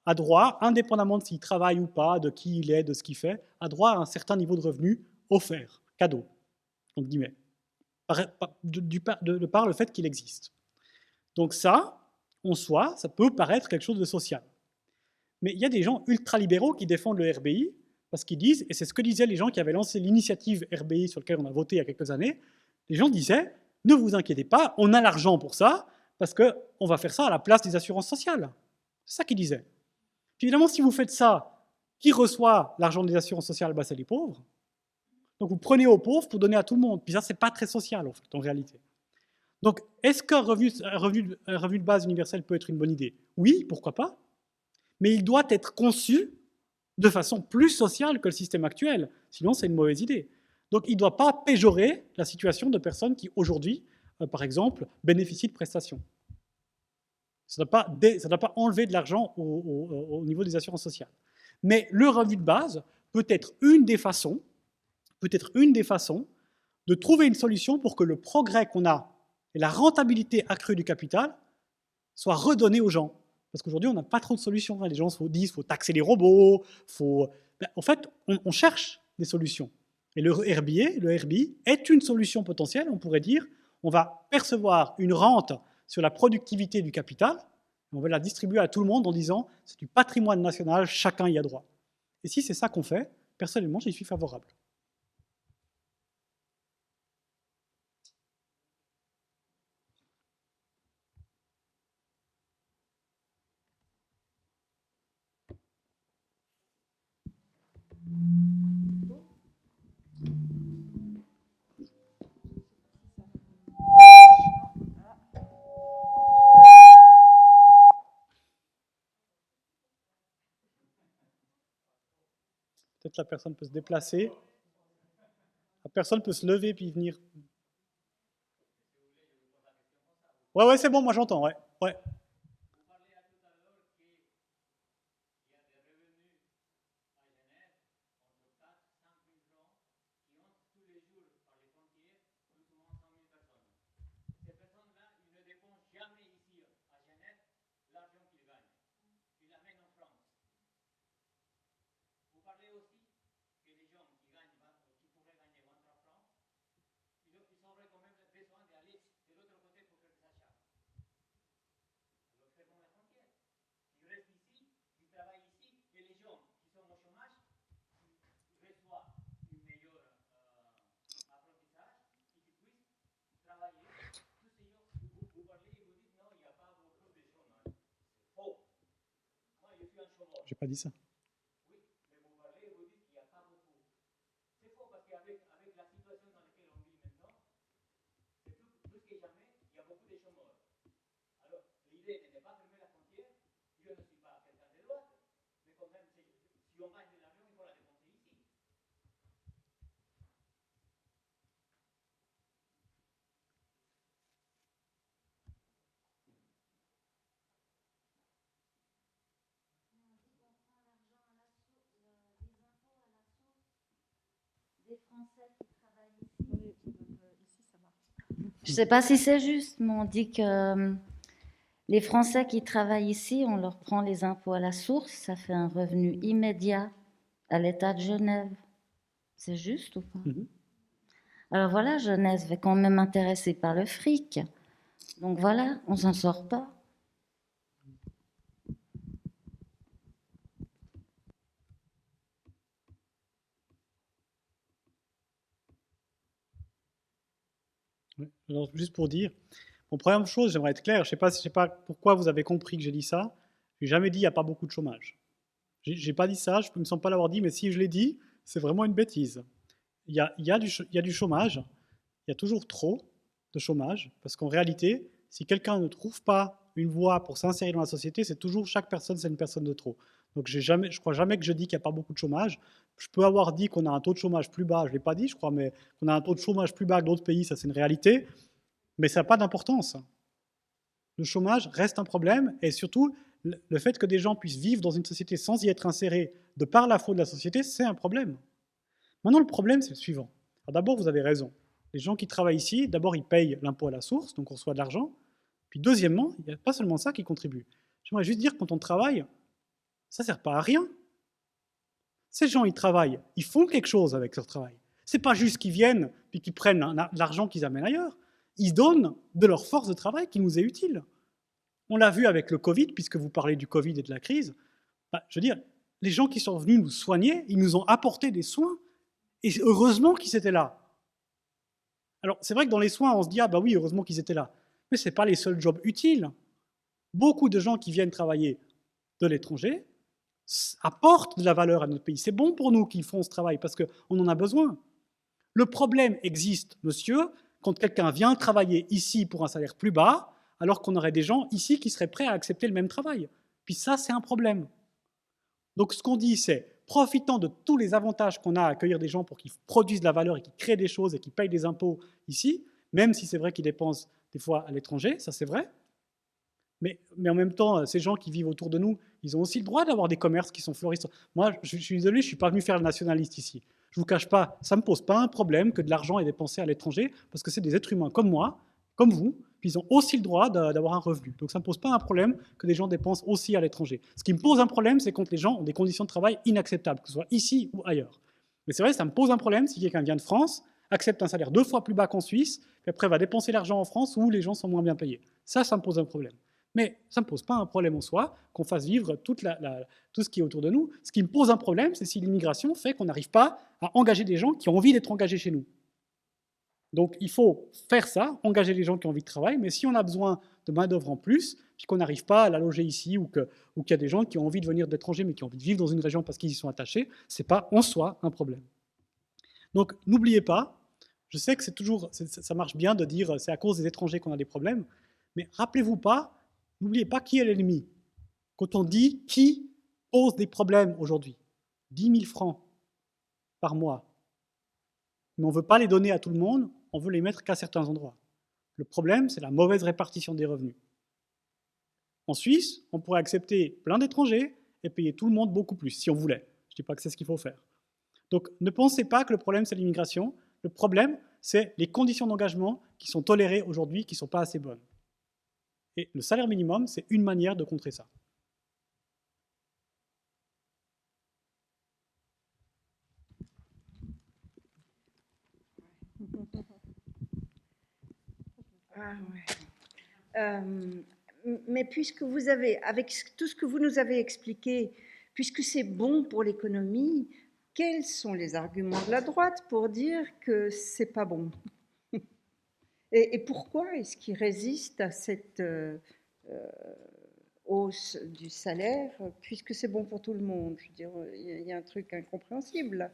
a droit, indépendamment de s'il travaille ou pas, de qui il est, de ce qu'il fait, a droit à un certain niveau de revenus offert, cadeau. Entre guillemets, de par le fait qu'il existe. Donc ça, en soi, ça peut paraître quelque chose de social. Mais il y a des gens ultralibéraux qui défendent le RBI, parce qu'ils disent, et c'est ce que disaient les gens qui avaient lancé l'initiative RBI sur laquelle on a voté il y a quelques années, les gens disaient, Ne vous inquiétez pas, on a l'argent pour ça, parce qu'on va faire ça à la place des assurances sociales. C'est ça qu'il disait. Puis évidemment, si vous faites ça, qui reçoit l'argent des assurances sociales? Ben, c'est les pauvres. Donc vous prenez aux pauvres pour donner à tout le monde. Puis ça, c'est pas très social, en fait, en réalité. Donc, est-ce qu'un revenu de base universel peut être une bonne idée? Oui, pourquoi pas. Mais il doit être conçu de façon plus sociale que le système actuel. Sinon, c'est une mauvaise idée. Donc, il ne doit pas péjorer la situation de personnes qui, aujourd'hui, par exemple, bénéficient de prestations. Ça ne doit pas enlever de l'argent au niveau des assurances sociales. Mais le revenu de base peut être une des façons de trouver une solution pour que le progrès qu'on a et la rentabilité accrue du capital soient redonnés aux gens. Parce qu'aujourd'hui, on n'a pas trop de solutions. Les gens disent qu'il faut taxer les robots. En fait, on cherche des solutions. Et le RBI est une solution potentielle. On pourrait dire, on va percevoir une rente sur la productivité du capital. On va la distribuer à tout le monde en disant, c'est du patrimoine national, chacun y a droit. Et si c'est ça qu'on fait, personnellement, j'y suis favorable. Peut-être la personne peut se déplacer. La personne peut se lever puis venir. Ouais, c'est bon, moi j'entends, ouais. J'ai pas dit ça. Je ne sais pas si c'est juste, mais on dit que les Français qui travaillent ici, on leur prend les impôts à la source, ça fait un revenu immédiat à l'État de Genève. C'est juste ou pas? Alors voilà, Genève est quand même intéressée par le fric. Donc voilà, on s'en sort pas. Alors, juste pour dire, première chose, j'aimerais être clair, je ne sais pas pourquoi vous avez compris que j'ai dit ça. Je n'ai jamais dit qu'il n'y a pas beaucoup de chômage. Je n'ai pas dit ça, je ne me sens pas l'avoir dit, mais si je l'ai dit, c'est vraiment une bêtise. Il y a du chômage, il y a toujours trop de chômage, parce qu'en réalité, si quelqu'un ne trouve pas une voie pour s'insérer dans la société, c'est toujours chaque personne, c'est une personne de trop. Donc je ne crois jamais que je dis qu'il n'y a pas beaucoup de chômage. Je peux avoir dit qu'on a un taux de chômage plus bas, je ne l'ai pas dit, je crois, mais qu'on a un taux de chômage plus bas que d'autres pays, ça c'est une réalité, mais ça n'a pas d'importance. Le chômage reste un problème, et surtout, le fait que des gens puissent vivre dans une société sans y être insérés de par la faute de la société, c'est un problème. Maintenant, le problème, c'est le suivant. Alors d'abord, vous avez raison. Les gens qui travaillent ici, d'abord, ils payent l'impôt à la source, donc on reçoit de l'argent. Puis deuxièmement, il n'y a pas seulement ça qui contribue. J'aimerais juste dire, quand on travaille, ça ne sert pas à rien. Ces gens, ils travaillent, ils font quelque chose avec leur travail. Ce n'est pas juste qu'ils viennent puis qu'ils prennent l'argent qu'ils amènent ailleurs. Ils donnent de leur force de travail qui nous est utile. On l'a vu avec le Covid, puisque vous parlez du Covid et de la crise. Je veux dire, les gens qui sont venus nous soigner, ils nous ont apporté des soins. Et heureusement qu'ils étaient là. Alors, c'est vrai que dans les soins, on se dit « Ah bah oui, heureusement qu'ils étaient là ». Mais ce n'est pas les seuls jobs utiles. Beaucoup de gens qui viennent travailler de l'étranger apportent de la valeur à notre pays. C'est bon pour nous qu'ils font ce travail parce qu'on en a besoin. Le problème existe, monsieur, quand quelqu'un vient travailler ici pour un salaire plus bas, alors qu'on aurait des gens ici qui seraient prêts à accepter le même travail. Puis ça, c'est un problème. Donc ce qu'on dit, c'est profitant de tous les avantages qu'on a à accueillir des gens pour qu'ils produisent de la valeur et qu'ils créent des choses et qu'ils payent des impôts ici, même si c'est vrai qu'ils dépensent des fois à l'étranger, ça c'est vrai. Mais en même temps, ces gens qui vivent autour de nous, ils ont aussi le droit d'avoir des commerces qui sont florissants. Moi, je suis désolé, je ne suis pas venu faire le nationaliste ici. Je ne vous cache pas, ça ne me pose pas un problème que de l'argent est dépensé à l'étranger, parce que c'est des êtres humains comme moi, comme vous, puis ils ont aussi le droit d'avoir un revenu. Donc ça ne me pose pas un problème que des gens dépensent aussi à l'étranger. Ce qui me pose un problème, c'est quand les gens ont des conditions de travail inacceptables, que ce soit ici ou ailleurs. Mais c'est vrai, ça me pose un problème si quelqu'un vient de France, accepte un salaire 2 fois plus bas qu'en Suisse, puis après va dépenser l'argent en France où les gens sont moins bien payés. Ça me pose un problème. Mais ça ne me pose pas un problème en soi qu'on fasse vivre tout ce qui est autour de nous. Ce qui me pose un problème, c'est si l'immigration fait qu'on n'arrive pas à engager des gens qui ont envie d'être engagés chez nous. Donc il faut faire ça, engager les gens qui ont envie de travailler, mais si on a besoin de main-d'œuvre en plus, puis qu'on n'arrive pas à la loger ici, ou qu'il y a des gens qui ont envie de venir d'étrangers, mais qui ont envie de vivre dans une région parce qu'ils y sont attachés, ce n'est pas en soi un problème. Donc n'oubliez pas, je sais que ça marche bien de dire c'est à cause des étrangers qu'on a des problèmes, mais rappelez-vous pas, n'oubliez pas qui est l'ennemi. Quand on dit qui pose des problèmes aujourd'hui, 10 000 francs par mois, mais on ne veut pas les donner à tout le monde, on veut les mettre qu'à certains endroits. Le problème, c'est la mauvaise répartition des revenus. En Suisse, on pourrait accepter plein d'étrangers et payer tout le monde beaucoup plus, si on voulait. Je ne dis pas que c'est ce qu'il faut faire. Donc ne pensez pas que le problème, c'est l'immigration. Le problème, c'est les conditions d'engagement qui sont tolérées aujourd'hui, qui ne sont pas assez bonnes. Et le salaire minimum, c'est une manière de contrer ça. Ah, ouais. Mais puisque vous avez, avec tout ce que vous nous avez expliqué, puisque c'est bon pour l'économie, quels sont les arguments de la droite pour dire que c'est pas bon? Et pourquoi est-ce qu'ils résistent à cette hausse du salaire, puisque c'est bon pour tout le monde? Je veux dire, il y a un truc incompréhensible là.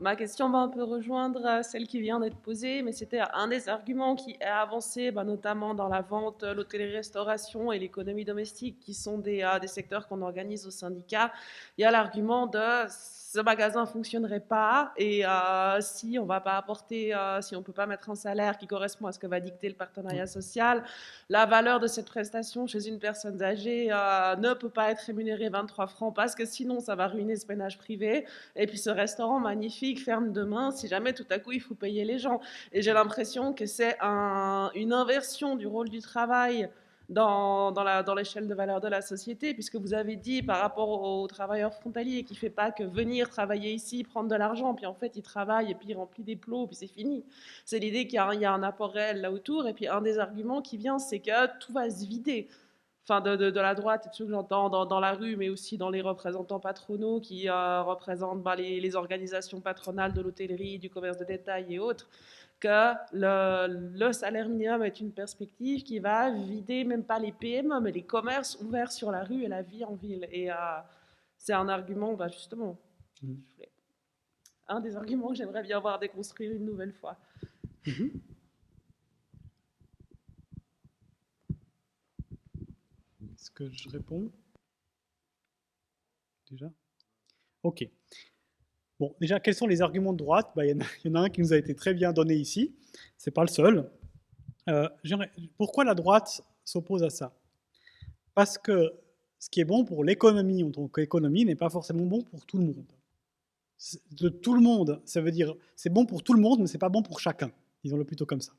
Ma question va un peu rejoindre celle qui vient d'être posée, mais c'était un des arguments qui est avancé, notamment dans la vente, l'hôtellerie-restauration et l'économie domestique, qui sont des secteurs qu'on organise au syndicat. Il y a l'argument de ce magasin ne fonctionnerait pas et si on va pas apporter, si on ne peut pas mettre un salaire qui correspond à ce que va dicter le partenariat social, la valeur de cette prestation chez une personne âgée ne peut pas être rémunérée 23 francs parce que sinon ça va ruiner ce ménage privé. Et puis ce restaurant magnifique ferme demain si jamais tout à coup il faut payer les gens. Et j'ai l'impression que c'est une inversion du rôle du travail dans l'échelle de valeur de la société, puisque vous avez dit par rapport aux travailleurs frontaliers qui ne fait pas que venir travailler ici, prendre de l'argent, puis en fait il travaille et puis il remplit des plots, puis c'est fini. C'est l'idée qu'il y a un apport réel là autour, et puis un des arguments qui vient, c'est que tout va se vider. Enfin, de la droite, et tout ce que j'entends dans la rue, mais aussi dans les représentants patronaux qui représentent les organisations patronales de l'hôtellerie, du commerce de détail et autres, que le salaire minimum est une perspective qui va vider même pas les PME, mais les commerces ouverts sur la rue et la vie en ville. Et c'est un argument, justement, un des arguments que j'aimerais bien voir déconstruire une nouvelle fois. Est-ce que je réponds déjà? Ok. Bon, déjà, quels sont les arguments de droite? Il y en a un qui nous a été très bien donné ici. Ce n'est pas le seul. Pourquoi la droite s'oppose à ça? Parce que ce qui est bon pour l'économie en tant qu'économie n'est pas forcément bon pour tout le monde. De tout le monde, ça veut dire c'est bon pour tout le monde, mais ce n'est pas bon pour chacun. Disons-le plutôt comme ça.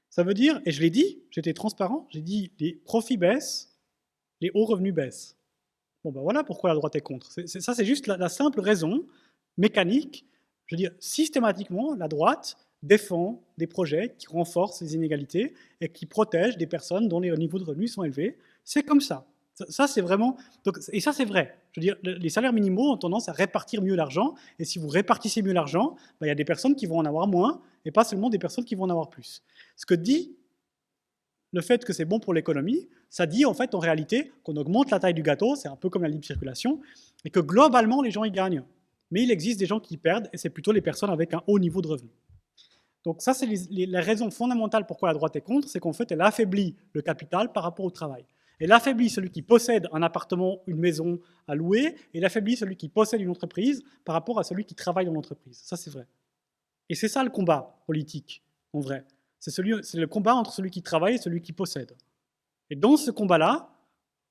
Ça veut dire, et je l'ai dit, j'étais transparent, j'ai dit les profits baissent, les hauts revenus baissent. Bon, voilà pourquoi la droite est contre. Ça, c'est juste la simple raison mécanique. Je veux dire, systématiquement, la droite défend des projets qui renforcent les inégalités et qui protègent des personnes dont les niveaux de revenus sont élevés, C'est comme ça. Ça, c'est vraiment... Donc, et ça, c'est vrai. Je veux dire, les salaires minimaux ont tendance à répartir mieux l'argent, et si vous répartissez mieux l'argent, il y a des personnes qui vont en avoir moins, et pas seulement des personnes qui vont en avoir plus. Ce que dit le fait que c'est bon pour l'économie, ça dit en fait en réalité qu'on augmente la taille du gâteau, c'est un peu comme la libre circulation, et que globalement les gens y gagnent. Mais il existe des gens qui perdent, et c'est plutôt les personnes avec un haut niveau de revenu. Donc ça, c'est la raison fondamentale pourquoi la droite est contre, c'est qu'en fait elle affaiblit le capital par rapport au travail. Elle affaiblit celui qui possède un appartement, une maison à louer, et elle affaiblit celui qui possède une entreprise par rapport à celui qui travaille dans l'entreprise. Ça, c'est vrai. Et c'est ça le combat politique, en vrai. C'est le combat entre celui qui travaille et celui qui possède. Et dans ce combat-là,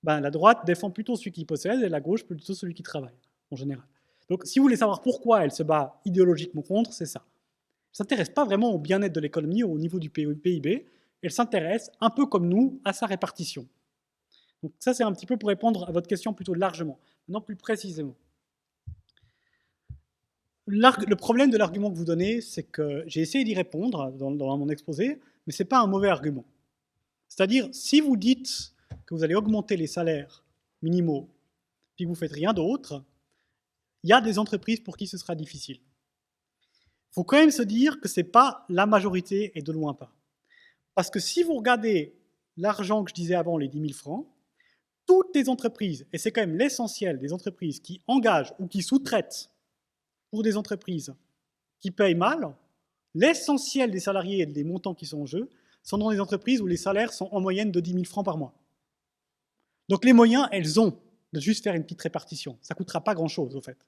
la droite défend plutôt celui qui possède et la gauche plutôt celui qui travaille, en général. Donc si vous voulez savoir pourquoi elle se bat idéologiquement contre, c'est ça. Elle ne s'intéresse pas vraiment au bien-être de l'économie, au niveau du PIB, elle s'intéresse, un peu comme nous, à sa répartition. Donc ça, c'est un petit peu pour répondre à votre question plutôt largement. Maintenant, plus précisément. Le problème de l'argument que vous donnez, c'est que j'ai essayé d'y répondre dans mon exposé, mais ce n'est pas un mauvais argument. C'est-à-dire, si vous dites que vous allez augmenter les salaires minimaux, puis que vous ne faites rien d'autre, il y a des entreprises pour qui ce sera difficile. Il faut quand même se dire que ce n'est pas la majorité et de loin pas. Parce que si vous regardez l'argent que je disais avant, les 10 000 francs, toutes les entreprises, et c'est quand même l'essentiel des entreprises qui engagent ou qui sous-traitent pour des entreprises qui payent mal, l'essentiel des salariés et des montants qui sont en jeu sont dans des entreprises où les salaires sont en moyenne de 10 000 francs par mois. Donc les moyens, elles ont de juste faire une petite répartition. Ça ne coûtera pas grand-chose, au fait.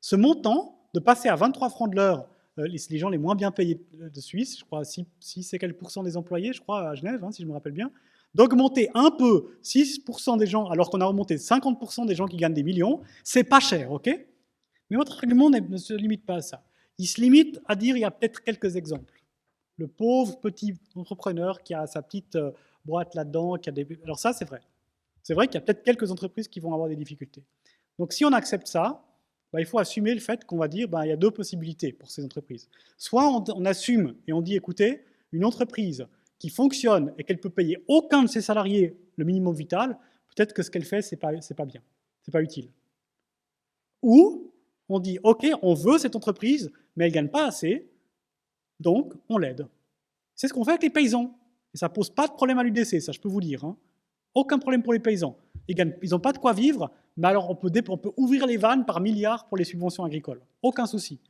Ce montant, de passer à 23 francs de l'heure, les gens les moins bien payés de Suisse, je crois 6 et quelques pourcents des employés, je crois, à Genève, si je me rappelle bien, d'augmenter un peu 6% des gens, alors qu'on a remonté 50% des gens qui gagnent des millions, c'est pas cher, ok ? Mais votre argument ne se limite pas à ça. Il se limite à dire, il y a peut-être quelques exemples. Le pauvre petit entrepreneur qui a sa petite boîte là-dedans, qui a des... Alors ça, c'est vrai. C'est vrai qu'il y a peut-être quelques entreprises qui vont avoir des difficultés. Donc si on accepte ça, il faut assumer le fait qu'on va dire, il y a deux possibilités pour ces entreprises. Soit on assume et on dit, écoutez, une entreprise qui fonctionne et qu'elle peut payer aucun de ses salariés le minimum vital, peut-être que ce qu'elle fait, c'est pas bien, c'est pas utile. Ou on dit, ok, on veut cette entreprise, mais elle ne gagne pas assez, donc on l'aide. C'est ce qu'on fait avec les paysans. Et ça ne pose pas de problème à l'UDC, ça je peux vous dire. Aucun problème pour les paysans. Ils n'ont pas de quoi vivre, mais alors on peut ouvrir les vannes par milliards pour les subventions agricoles. Aucun souci.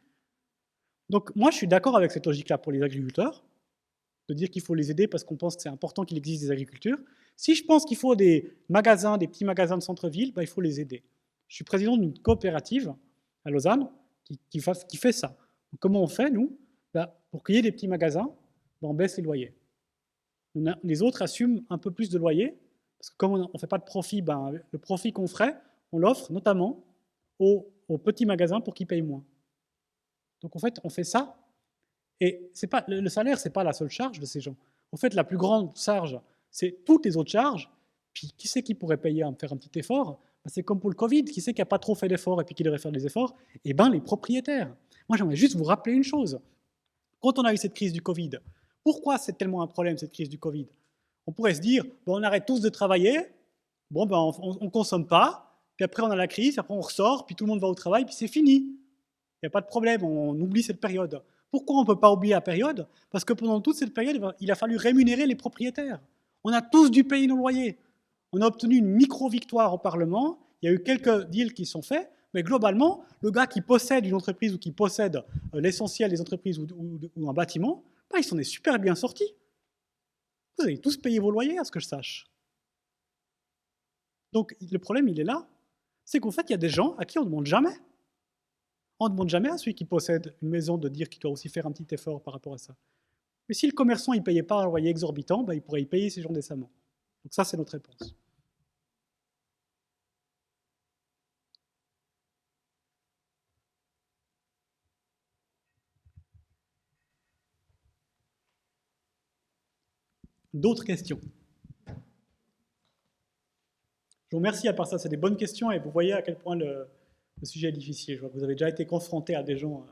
Donc moi je suis d'accord avec cette logique-là pour les agriculteurs, de dire qu'il faut les aider parce qu'on pense que c'est important qu'il existe des agricultures. Si je pense qu'il faut des magasins, des petits magasins de centre-ville, il faut les aider. Je suis président d'une coopérative à Lausanne qui fait ça. Donc, comment on fait, nous ? Pour qu'il y ait des petits magasins, on baisse les loyers. Les autres assument un peu plus de loyer, parce que comme on ne fait pas de profit, le profit qu'on ferait, on l'offre notamment aux petits magasins pour qu'ils payent moins. Donc en fait, on fait ça, et le salaire, ce n'est pas la seule charge de ces gens. En fait, la plus grande charge, c'est toutes les autres charges, puis qui c'est qui pourrait payer faire un petit effort ? C'est comme pour le Covid, qui c'est qui n'a pas trop fait d'efforts et puis qui devrait faire des efforts ? Eh bien, les propriétaires. Moi, j'aimerais juste vous rappeler une chose. Quand on a eu cette crise du Covid, pourquoi c'est tellement un problème, cette crise du Covid ? On pourrait se dire, on arrête tous de travailler, on ne consomme pas, puis après on a la crise, après on ressort, puis tout le monde va au travail, puis c'est fini. Il n'y a pas de problème, on oublie cette période. Pourquoi on ne peut pas oublier la période ? Parce que pendant toute cette période, il a fallu rémunérer les propriétaires. On a tous dû payer nos loyers. On a obtenu une micro-victoire au Parlement, il y a eu quelques deals qui sont faits, mais globalement, le gars qui possède une entreprise ou qui possède l'essentiel des entreprises ou un bâtiment, il s'en est super bien sorti. Vous avez tous payé vos loyers, à ce que je sache. Donc le problème, il est là. C'est qu'en fait, il y a des gens à qui on ne demande jamais. On ne demande jamais à celui qui possède une maison de dire qu'il doit aussi faire un petit effort par rapport à ça. Mais si le commerçant ne payait pas un loyer exorbitant, il pourrait y payer ces gens décemment. Donc ça, c'est notre réponse. D'autres questions ? Je vous remercie, à part ça, c'est des bonnes questions et vous voyez à quel point le sujet est difficile. Je vois que vous avez déjà été confronté à des gens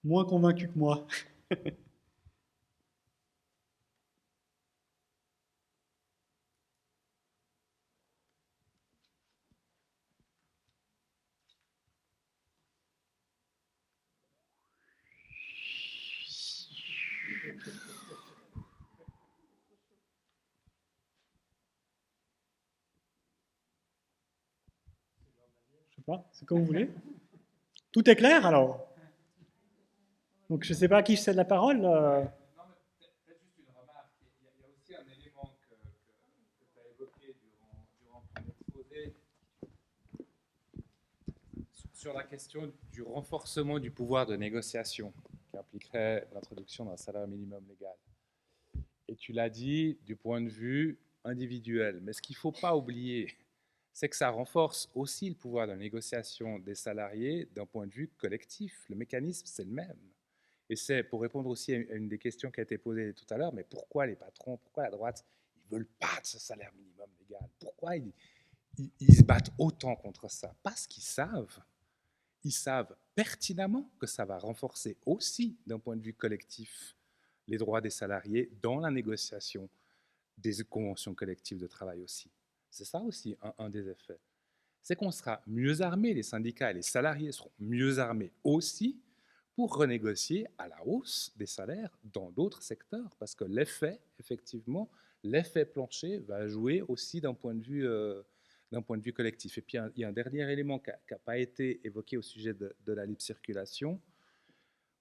moins convaincus que moi. Je sais pas, c'est comme vous voulez. Tout est clair alors? Donc je ne sais pas à qui je cède la parole. Non, mais peut-être juste une remarque. Il y a aussi un élément que tu as évoqué durant ton exposé sur la question du renforcement du pouvoir de négociation qui impliquerait l'introduction d'un salaire minimum légal. Et tu l'as dit du point de vue individuel. Mais ce qu'il ne faut pas oublier, c'est que ça renforce aussi le pouvoir de négociation des salariés d'un point de vue collectif. Le mécanisme, c'est le même. Et c'est pour répondre aussi à une des questions qui a été posée tout à l'heure, mais pourquoi les patrons, pourquoi la droite, ils ne veulent pas de ce salaire minimum légal? Pourquoi ils se battent autant contre ça? Parce qu'ils savent pertinemment que ça va renforcer aussi, d'un point de vue collectif, les droits des salariés dans la négociation des conventions collectives de travail aussi. C'est ça aussi un des effets. C'est qu'on sera mieux armés, les syndicats et les salariés seront mieux armés aussi pour renégocier à la hausse des salaires dans d'autres secteurs, parce que l'effet, effectivement, l'effet plancher va jouer aussi d'un point de vue collectif. Et puis, il y a un dernier élément qui n'a pas été évoqué au sujet de la libre circulation.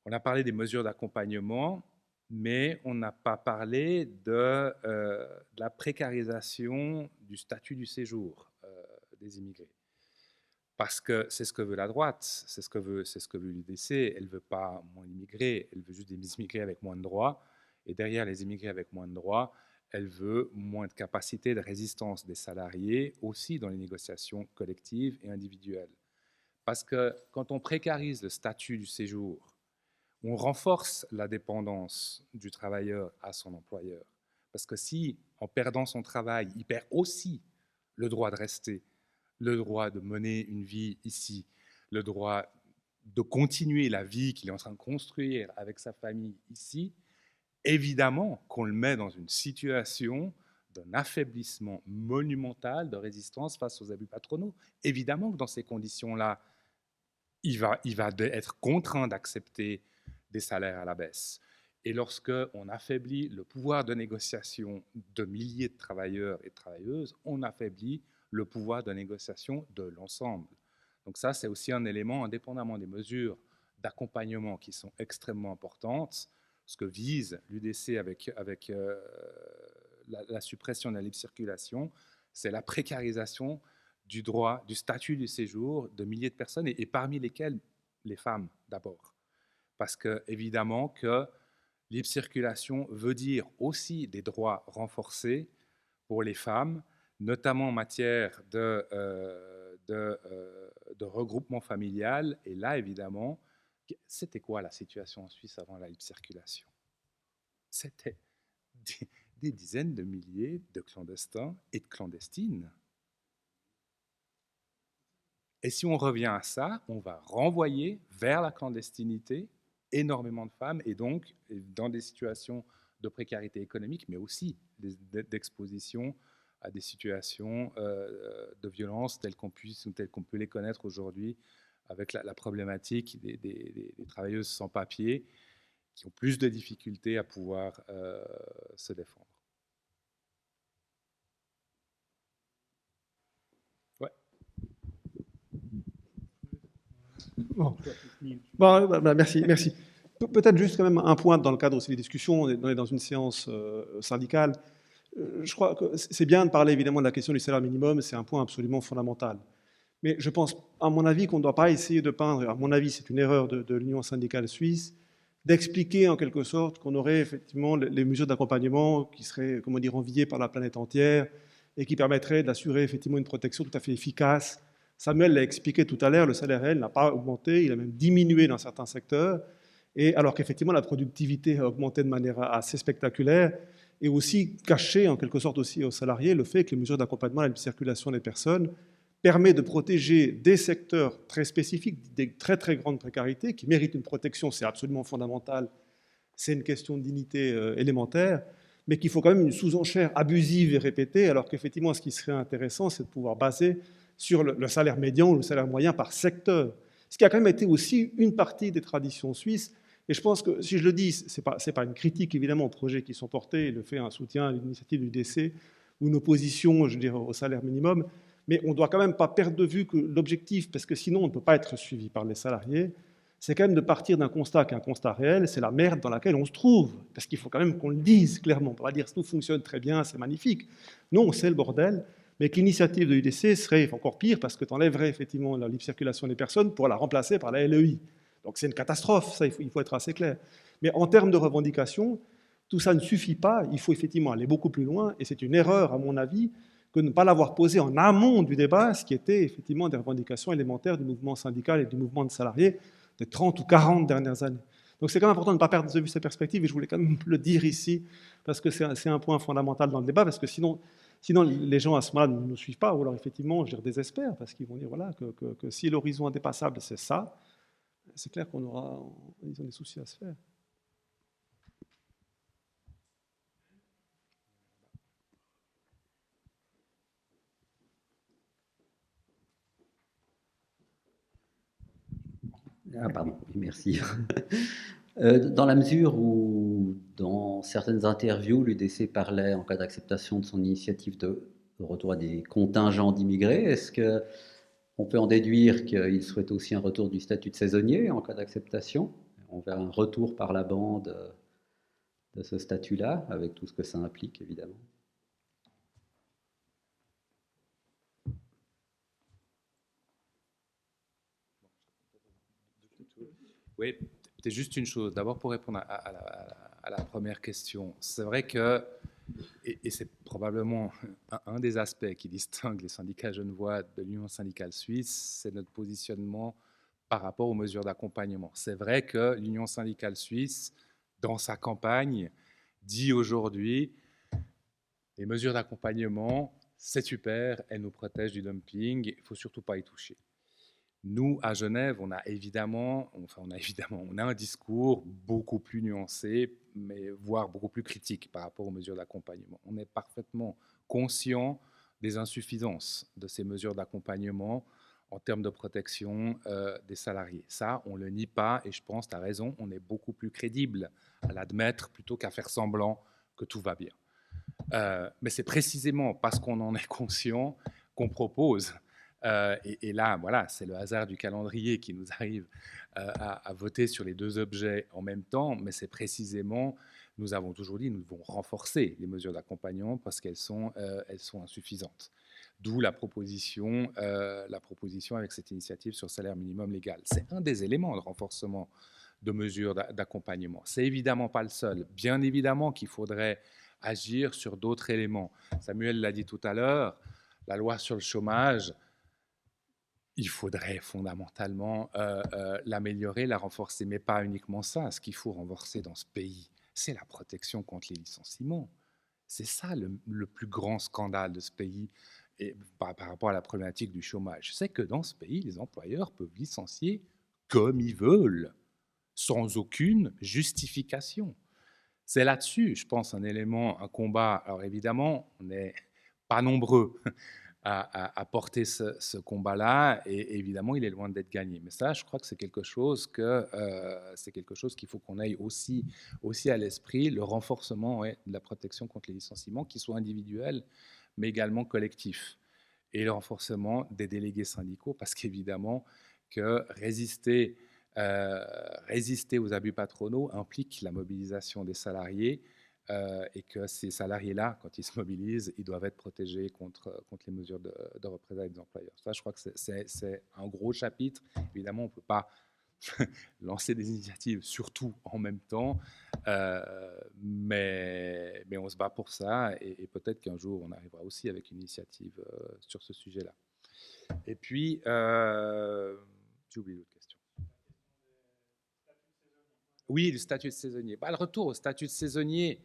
On a parlé des mesures d'accompagnement, mais on n'a pas parlé de la précarisation du statut du séjour des immigrés. Parce que c'est ce que veut la droite, c'est ce que veut l'UDC. Elle ne veut pas moins d'immigrés, elle veut juste des immigrés avec moins de droits. Et derrière les immigrés avec moins de droits, elle veut moins de capacité de résistance des salariés, aussi dans les négociations collectives et individuelles. Parce que quand on précarise le statut du séjour, on renforce la dépendance du travailleur à son employeur. Parce que si, en perdant son travail, il perd aussi le droit de rester, le droit de mener une vie ici, le droit de continuer la vie qu'il est en train de construire avec sa famille ici, évidemment qu'on le met dans une situation d'un affaiblissement monumental de résistance face aux abus patronaux. Évidemment que dans ces conditions-là, il va être contraint d'accepter des salaires à la baisse. Et lorsque on affaiblit le pouvoir de négociation de milliers de travailleurs et de travailleuses, on affaiblit le pouvoir de négociation de l'ensemble. Donc ça, c'est aussi un élément, indépendamment des mesures d'accompagnement qui sont extrêmement importantes. Ce que vise l'UDC avec la suppression de la libre circulation, c'est la précarisation du droit, du statut du séjour de milliers de personnes, et parmi lesquelles les femmes d'abord. Parce que, évidemment, que libre circulation veut dire aussi des droits renforcés pour les femmes, notamment en matière de regroupement familial. Et là, évidemment, c'était quoi la situation en Suisse avant la libre circulation? C'était des dizaines de milliers de clandestins et de clandestines. Et si on revient à ça, on va renvoyer vers la clandestinité énormément de femmes, et donc dans des situations de précarité économique, mais aussi d'exposition à des situations de violence telles qu'on peut les connaître aujourd'hui, avec la problématique des travailleuses sans papier qui ont plus de difficultés à pouvoir se défendre. Ouais. Bon, merci. Peut-être juste quand même un point dans le cadre aussi des discussions. On est dans une séance syndicale. Je crois que c'est bien de parler évidemment de la question du salaire minimum, c'est un point absolument fondamental. Mais je pense, à mon avis, qu'on ne doit pas essayer de peindre, à mon avis, c'est une erreur de l'Union syndicale suisse, d'expliquer en quelque sorte qu'on aurait effectivement les mesures d'accompagnement qui seraient, comment dire, enviées par la planète entière et qui permettraient d'assurer effectivement une protection tout à fait efficace. Samuel l'a expliqué tout à l'heure, le salaire réel n'a pas augmenté, il a même diminué dans certains secteurs, et alors qu'effectivement la productivité a augmenté de manière assez spectaculaire, et aussi caché en quelque sorte aussi aux salariés le fait que les mesures d'accompagnement à la circulation des personnes permet de protéger des secteurs très spécifiques, des très très grandes précarités, qui méritent une protection, c'est absolument fondamental, c'est une question de dignité élémentaire, mais qu'il faut quand même une sous-enchère abusive et répétée, alors qu'effectivement ce qui serait intéressant, c'est de pouvoir baser sur le salaire médian ou le salaire moyen par secteur, ce qui a quand même été aussi une partie des traditions suisses. Et je pense que, si je le dis, ce n'est pas une critique évidemment aux projets qui sont portés, le fait un soutien à l'initiative du DC ou une opposition, je dirais, au salaire minimum, Mais on ne doit quand même pas perdre de vue que l'objectif, parce que sinon on ne peut pas être suivi par les salariés, c'est quand même de partir d'un constat qui est un constat réel, c'est la merde dans laquelle on se trouve. Parce qu'il faut quand même qu'on le dise clairement. On ne peut pas dire que tout fonctionne très bien, c'est magnifique. Non, c'est le bordel. Mais que l'initiative de l'UDC serait encore pire parce que tu enlèverais effectivement la libre circulation des personnes pour la remplacer par la LEI. Donc c'est une catastrophe, ça il faut être assez clair. Mais en termes de revendication, tout ça ne suffit pas, il faut effectivement aller beaucoup plus loin, et c'est une erreur à mon avis que de ne pas l'avoir posé en amont du débat, ce qui était effectivement des revendications élémentaires du mouvement syndical et du mouvement de salariés des 30 ou 40 dernières années. Donc c'est quand même important de ne pas perdre de vue ces perspectives, et je voulais quand même le dire ici, parce que c'est un point fondamental dans le débat, parce que sinon les gens à ce moment-là ne nous suivent pas, ou alors effectivement, je désespère, parce qu'ils vont dire voilà, que si l'horizon indépassable c'est ça, c'est clair qu'on aura des soucis à se faire. Ah, pardon, oui, merci. Dans la mesure où, dans certaines interviews, l'UDC parlait, en cas d'acceptation de son initiative de retour à des contingents d'immigrés, est-ce qu'on peut en déduire qu'il souhaite aussi un retour du statut de saisonnier en cas d'acceptation? On verra un retour par la bande de ce statut-là, avec tout ce que ça implique, évidemment. Oui, c'est juste une chose. D'abord, pour répondre à la première question, c'est vrai que, et c'est probablement un des aspects qui distingue les syndicats genevois de l'Union syndicale suisse, c'est notre positionnement par rapport aux mesures d'accompagnement. C'est vrai que l'Union syndicale suisse, dans sa campagne, dit aujourd'hui, les mesures d'accompagnement, c'est super, elles nous protègent du dumping, il ne faut surtout pas y toucher. Nous, à Genève, on a un discours beaucoup plus nuancé, mais voire beaucoup plus critique par rapport aux mesures d'accompagnement. On est parfaitement conscient des insuffisances de ces mesures d'accompagnement en termes de protection des salariés. Ça, on ne le nie pas, et je pense, tu as raison, on est beaucoup plus crédible à l'admettre plutôt qu'à faire semblant que tout va bien. Mais c'est précisément parce qu'on en est conscient qu'on propose. Et là, voilà, c'est le hasard du calendrier qui nous arrive à voter sur les deux objets en même temps, mais c'est précisément, nous avons toujours dit, nous devons renforcer les mesures d'accompagnement parce qu'elles sont insuffisantes. D'où la proposition avec cette initiative sur le salaire minimum légal. C'est un des éléments de renforcement de mesures d'accompagnement. C'est évidemment pas le seul. Bien évidemment qu'il faudrait agir sur d'autres éléments. Samuel l'a dit tout à l'heure, la loi sur le chômage, il faudrait fondamentalement l'améliorer, la renforcer, mais pas uniquement ça. Ce qu'il faut renforcer dans ce pays, c'est la protection contre les licenciements. C'est ça le plus grand scandale de ce pays et par rapport à la problématique du chômage. C'est que dans ce pays, les employeurs peuvent licencier comme ils veulent, sans aucune justification. C'est là-dessus, je pense, un élément, un combat. Alors évidemment, on n'est pas nombreux à porter ce combat-là, et évidemment, il est loin d'être gagné. Mais ça, je crois que c'est quelque chose qu'il faut qu'on aille aussi à l'esprit, le renforcement de la protection contre les licenciements, qu'ils soient individuels, mais également collectifs, et le renforcement des délégués syndicaux, parce qu'évidemment que résister aux abus patronaux implique la mobilisation des salariés, et que ces salariés-là, quand ils se mobilisent, ils doivent être protégés contre les mesures de représailles des employeurs. Ça, je crois que c'est un gros chapitre. Évidemment, on ne peut pas lancer des initiatives surtout en même temps, mais on se bat pour ça, et peut-être qu'un jour, on arrivera aussi avec une initiative sur ce sujet-là. Et puis, j'ai oublié l'autre question. Oui, le statut de saisonnier. Le retour au statut de saisonnier,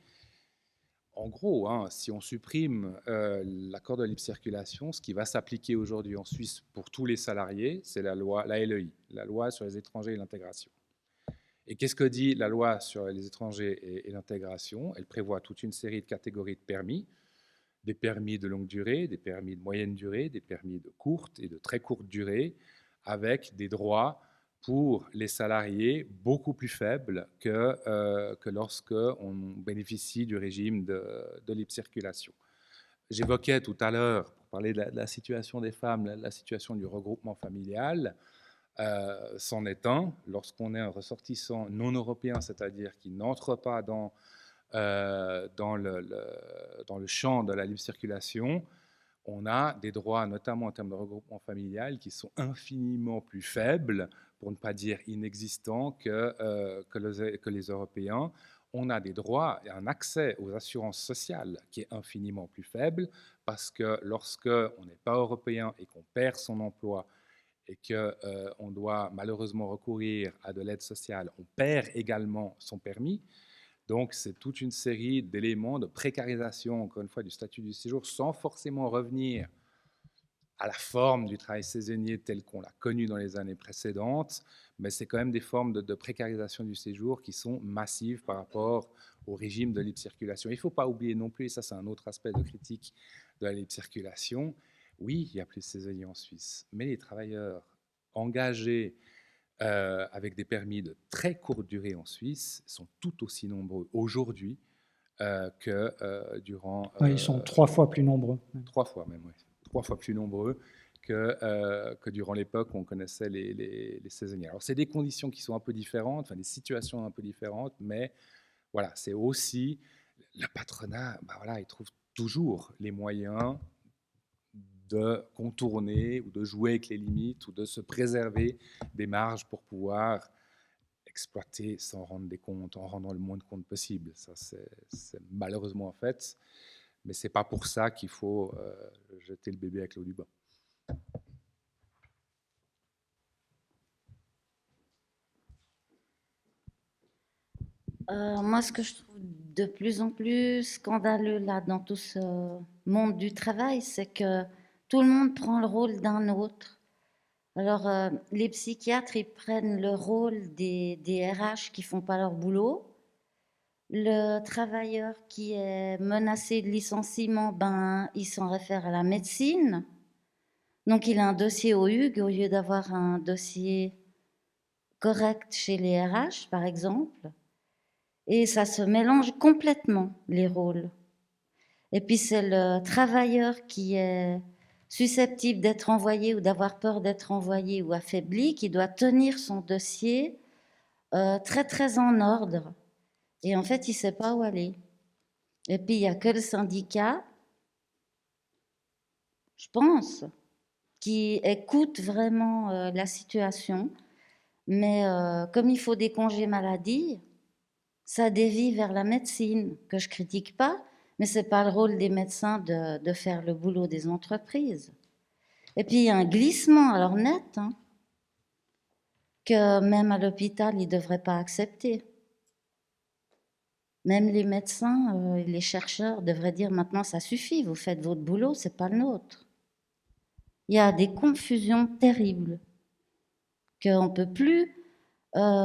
en gros, si on supprime l'accord de libre circulation, ce qui va s'appliquer aujourd'hui en Suisse pour tous les salariés, c'est la LEI, la loi sur les étrangers et l'intégration. Et qu'est-ce que dit la loi sur les étrangers et l'intégration? Elle prévoit toute une série de catégories de permis, des permis de longue durée, des permis de moyenne durée, des permis de courte et de très courte durée, avec des droits pour les salariés beaucoup plus faibles que lorsqu'on bénéficie du régime de libre circulation. J'évoquais tout à l'heure, pour parler de la situation des femmes, la situation du regroupement familial, c'en est un. Lorsqu'on est un ressortissant non européen, c'est-à-dire qui n'entre pas dans le champ de la libre circulation, on a des droits, notamment en termes de regroupement familial, qui sont infiniment plus faibles, pour ne pas dire inexistants, que les Européens. On a des droits et un accès aux assurances sociales qui est infiniment plus faible, parce que lorsqu'on n'est pas européen et qu'on perd son emploi et qu'on doit malheureusement recourir à de l'aide sociale, on perd également son permis. Donc, c'est toute une série d'éléments de précarisation, encore une fois, du statut du séjour, sans forcément revenir à la forme du travail saisonnier tel qu'on l'a connu dans les années précédentes, mais c'est quand même des formes de précarisation du séjour qui sont massives par rapport au régime de libre circulation. Il ne faut pas oublier non plus, et ça c'est un autre aspect de critique de la libre circulation, oui, il y a plus de saisonniers en Suisse, mais les travailleurs engagés avec des permis de très courte durée en Suisse sont tout aussi nombreux aujourd'hui que durant... Ils sont 3 fois plus nombreux. 3 fois même, oui. 3 fois plus nombreux que durant l'époque où on connaissait les saisonniers. Alors, c'est des conditions qui sont un peu différentes, enfin des situations un peu différentes, mais voilà, c'est aussi le patronat, il trouve toujours les moyens de contourner ou de jouer avec les limites ou de se préserver des marges pour pouvoir exploiter sans rendre des comptes, en rendant le moins de comptes possible. Ça, c'est malheureusement en fait, mais ce n'est pas pour ça qu'il faut jeter le bébé avec l'eau du bain. Moi, ce que je trouve de plus en plus scandaleux là dans tout ce monde du travail, c'est que tout le monde prend le rôle d'un autre. Alors, les psychiatres, ils prennent le rôle des RH qui font pas leur boulot. Le travailleur qui est menacé de licenciement, il s'en réfère à la médecine. Donc, il a un dossier au HUG au lieu d'avoir un dossier correct chez les RH, par exemple. Et ça se mélange complètement, les rôles. Et puis, c'est le travailleur qui est susceptible d'être envoyé ou d'avoir peur d'être envoyé ou affaibli, qui doit tenir son dossier très, très en ordre. Et en fait, il ne sait pas où aller. Et puis, il n'y a que le syndicat, je pense, qui écoute vraiment la situation. Mais comme il faut des congés maladie, ça dévie vers la médecine, que je ne critique pas, mais ce n'est pas le rôle des médecins de faire le boulot des entreprises. Et puis, il y a un glissement, alors net, que même à l'hôpital, ils ne devraient pas accepter. Même les médecins, les chercheurs devraient dire maintenant, ça suffit, vous faites votre boulot, ce n'est pas le nôtre. Il y a des confusions terribles, qu'on ne peut plus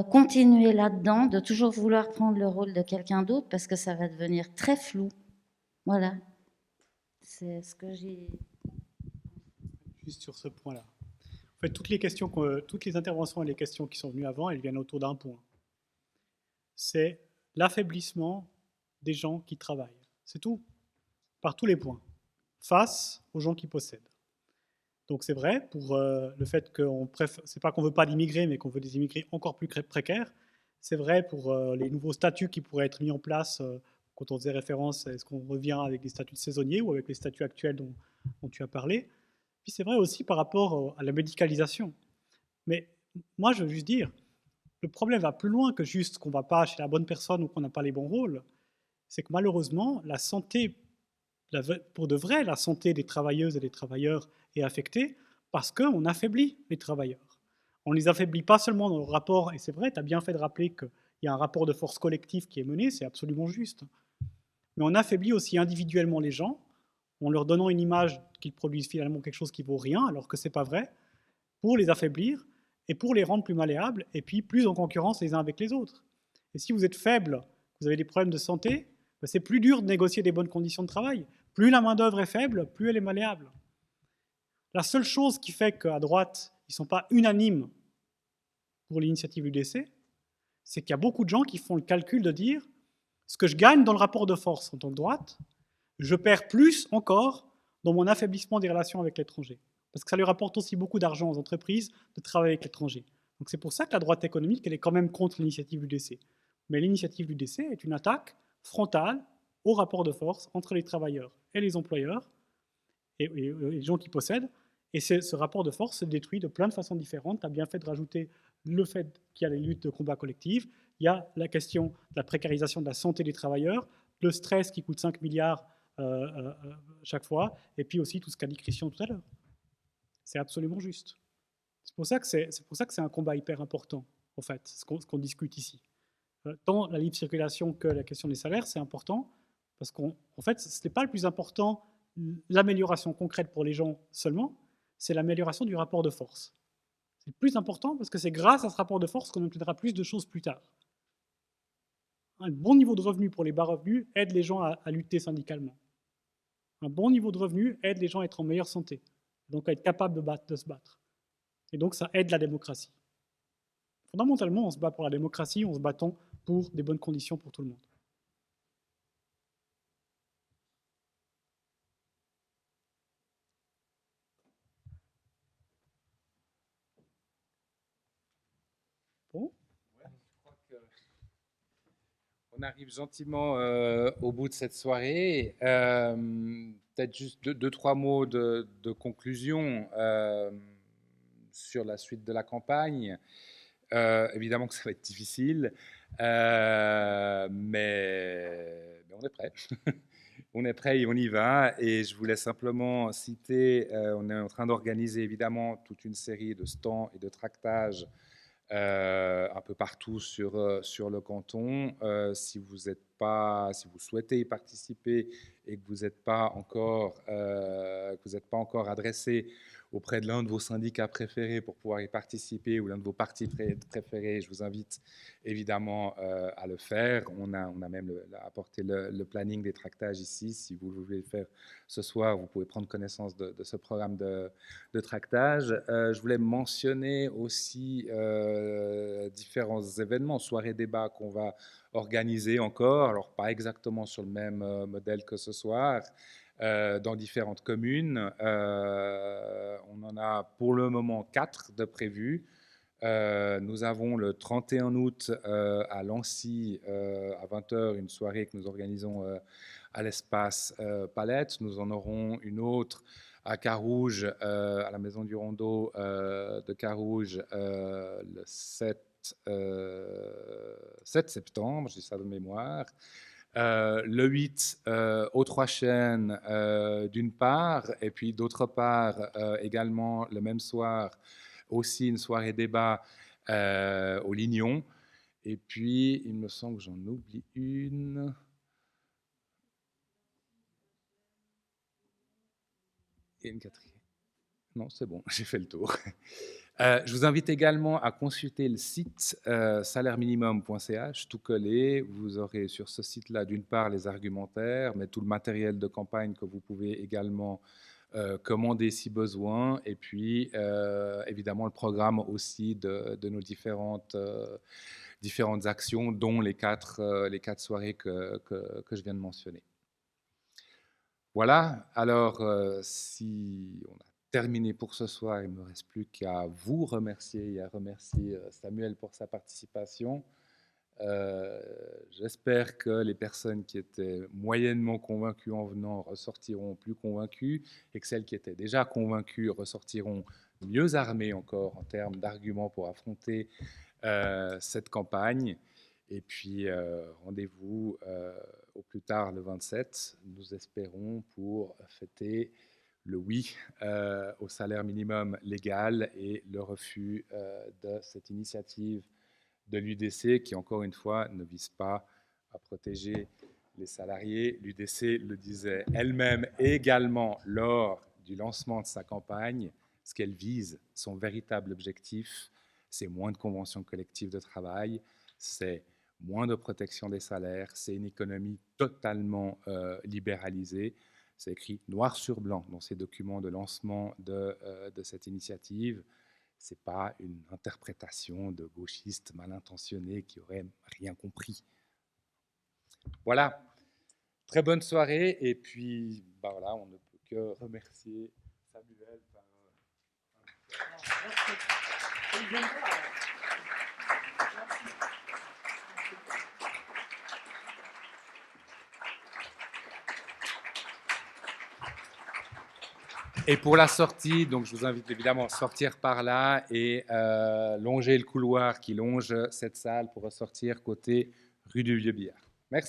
continuer là-dedans, de toujours vouloir prendre le rôle de quelqu'un d'autre, parce que ça va devenir très flou. Voilà, c'est ce que j'ai... Juste sur ce point-là. En fait, toutes les interventions et les questions qui sont venues avant, elles viennent autour d'un point. C'est l'affaiblissement des gens qui travaillent. C'est tout, par tous les points, face aux gens qui possèdent. Donc c'est vrai pour le fait qu'on préfère, c'est pas qu'on veut pas d'immigrés, mais qu'on veut des immigrés encore plus précaires. C'est vrai pour les nouveaux statuts qui pourraient être mis en place. Quand on faisait référence, est-ce qu'on revient avec des statuts de saisonniers ou avec les statuts actuels dont tu as parlé? Puis c'est vrai aussi par rapport à la médicalisation. Mais moi, je veux juste dire, le problème va plus loin que juste qu'on ne va pas chez la bonne personne ou qu'on n'a pas les bons rôles. C'est que malheureusement, la santé, pour de vrai, la santé des travailleuses et des travailleurs est affectée parce qu'on affaiblit les travailleurs. On ne les affaiblit pas seulement dans le rapport, et c'est vrai, tu as bien fait de rappeler qu'il y a un rapport de force collective qui est mené, c'est absolument juste. Mais on affaiblit aussi individuellement les gens, en leur donnant une image qu'ils produisent finalement quelque chose qui vaut rien, alors que ce n'est pas vrai, pour les affaiblir et pour les rendre plus malléables, et puis plus en concurrence les uns avec les autres. Et si vous êtes faible, vous avez des problèmes de santé, c'est plus dur de négocier des bonnes conditions de travail. Plus la main-d'œuvre est faible, plus elle est malléable. La seule chose qui fait qu'à droite, ils ne sont pas unanimes pour l'initiative UDC, c'est qu'il y a beaucoup de gens qui font le calcul de dire ce que je gagne dans le rapport de force en tant que droite, je perds plus encore dans mon affaiblissement des relations avec l'étranger. Parce que ça lui rapporte aussi beaucoup d'argent aux entreprises de travailler avec l'étranger. Donc c'est pour ça que la droite économique, elle est quand même contre l'initiative l'UDC. Mais l'initiative l'UDC est une attaque frontale au rapport de force entre les travailleurs et les employeurs et les gens qui possèdent. Et ce rapport de force se détruit de plein de façons différentes. Tu as bien fait de rajouter le fait qu'il y a les luttes de combat collectifs, il y a la question de la précarisation de la santé des travailleurs, le stress qui coûte 5 milliards chaque fois, et puis aussi tout ce qu'a dit Christian tout à l'heure. C'est absolument juste. C'est pour ça que c'est un combat hyper important, en fait, ce qu'on discute ici. Tant la libre circulation que la question des salaires, c'est important, parce qu'en fait, ce n'est pas le plus important, l'amélioration concrète pour les gens seulement, c'est l'amélioration du rapport de force. C'est le plus important parce que c'est grâce à ce rapport de force qu'on obtiendra plus de choses plus tard. Un bon niveau de revenu pour les bas revenus aide les gens à lutter syndicalement. Un bon niveau de revenu aide les gens à être en meilleure santé, donc à être capables de se battre. Et donc ça aide la démocratie. Fondamentalement, on se bat pour la démocratie, on se bat pour des bonnes conditions pour tout le monde. Bon. On arrive gentiment au bout de cette soirée. Peut-être juste deux, trois mots de conclusion sur la suite de la campagne. Évidemment que ça va être difficile, mais on est prêt. On est prêt et on y va. Et je voulais simplement citer, on est en train d'organiser évidemment toute une série de stands et de tractages un peu partout sur le canton. Si vous souhaitez y participer et que vous n'êtes pas encore adressé auprès de l'un de vos syndicats préférés pour pouvoir y participer ou l'un de vos partis préférés, je vous invite évidemment à le faire. On a même apporté le planning des tractages ici. Si vous voulez le faire ce soir, vous pouvez prendre connaissance de ce programme de tractage. Je voulais mentionner aussi différents événements, soirées débat qu'on va organiser encore, alors pas exactement sur le même modèle que ce soir, dans différentes communes. On en a pour le moment 4 de prévus. Nous avons le 31 août à Lancy, à 20h, une soirée que nous organisons à l'espace Palette. Nous en aurons une autre à Carouge, à la Maison du Rondeau de Carouge, le 7 septembre, je dis ça de mémoire. Le 8 aux Trois Chênes d'une part, et puis d'autre part également le même soir aussi une soirée débat au Lignon. Et puis il me semble que j'en oublie une. Et une quatrième. Non, c'est bon, j'ai fait le tour. Je vous invite également à consulter le site salaireminimum.ch, tout collé. Vous aurez sur ce site-là, d'une part, les argumentaires, mais tout le matériel de campagne que vous pouvez également commander si besoin. Et puis, évidemment, le programme aussi de nos différentes actions, dont les quatre soirées que je viens de mentionner. Voilà, alors si on a terminé pour ce soir, il ne me reste plus qu'à vous remercier et à remercier Samuel pour sa participation. J'espère que les personnes qui étaient moyennement convaincues en venant ressortiront plus convaincues et que celles qui étaient déjà convaincues ressortiront mieux armées encore en termes d'arguments pour affronter cette campagne. Et puis, rendez-vous au plus tard le 27, nous espérons, pour fêter le oui au salaire minimum légal et le refus de cette initiative de l'UDC qui, encore une fois, ne vise pas à protéger les salariés. L'UDC le disait elle-même également lors du lancement de sa campagne. Ce qu'elle vise, son véritable objectif, c'est moins de conventions collectives de travail, c'est moins de protection des salaires, c'est une économie totalement libéralisée. C'est écrit noir sur blanc dans ces documents de lancement de cette initiative. Ce n'est pas une interprétation de gauchistes mal intentionnés qui n'auraient rien compris. Voilà, très bonne soirée. Et puis, voilà, on ne peut remercier Samuel. Et pour la sortie, donc je vous invite évidemment à sortir par là et longer le couloir qui longe cette salle pour ressortir côté rue du Vieux-Billard.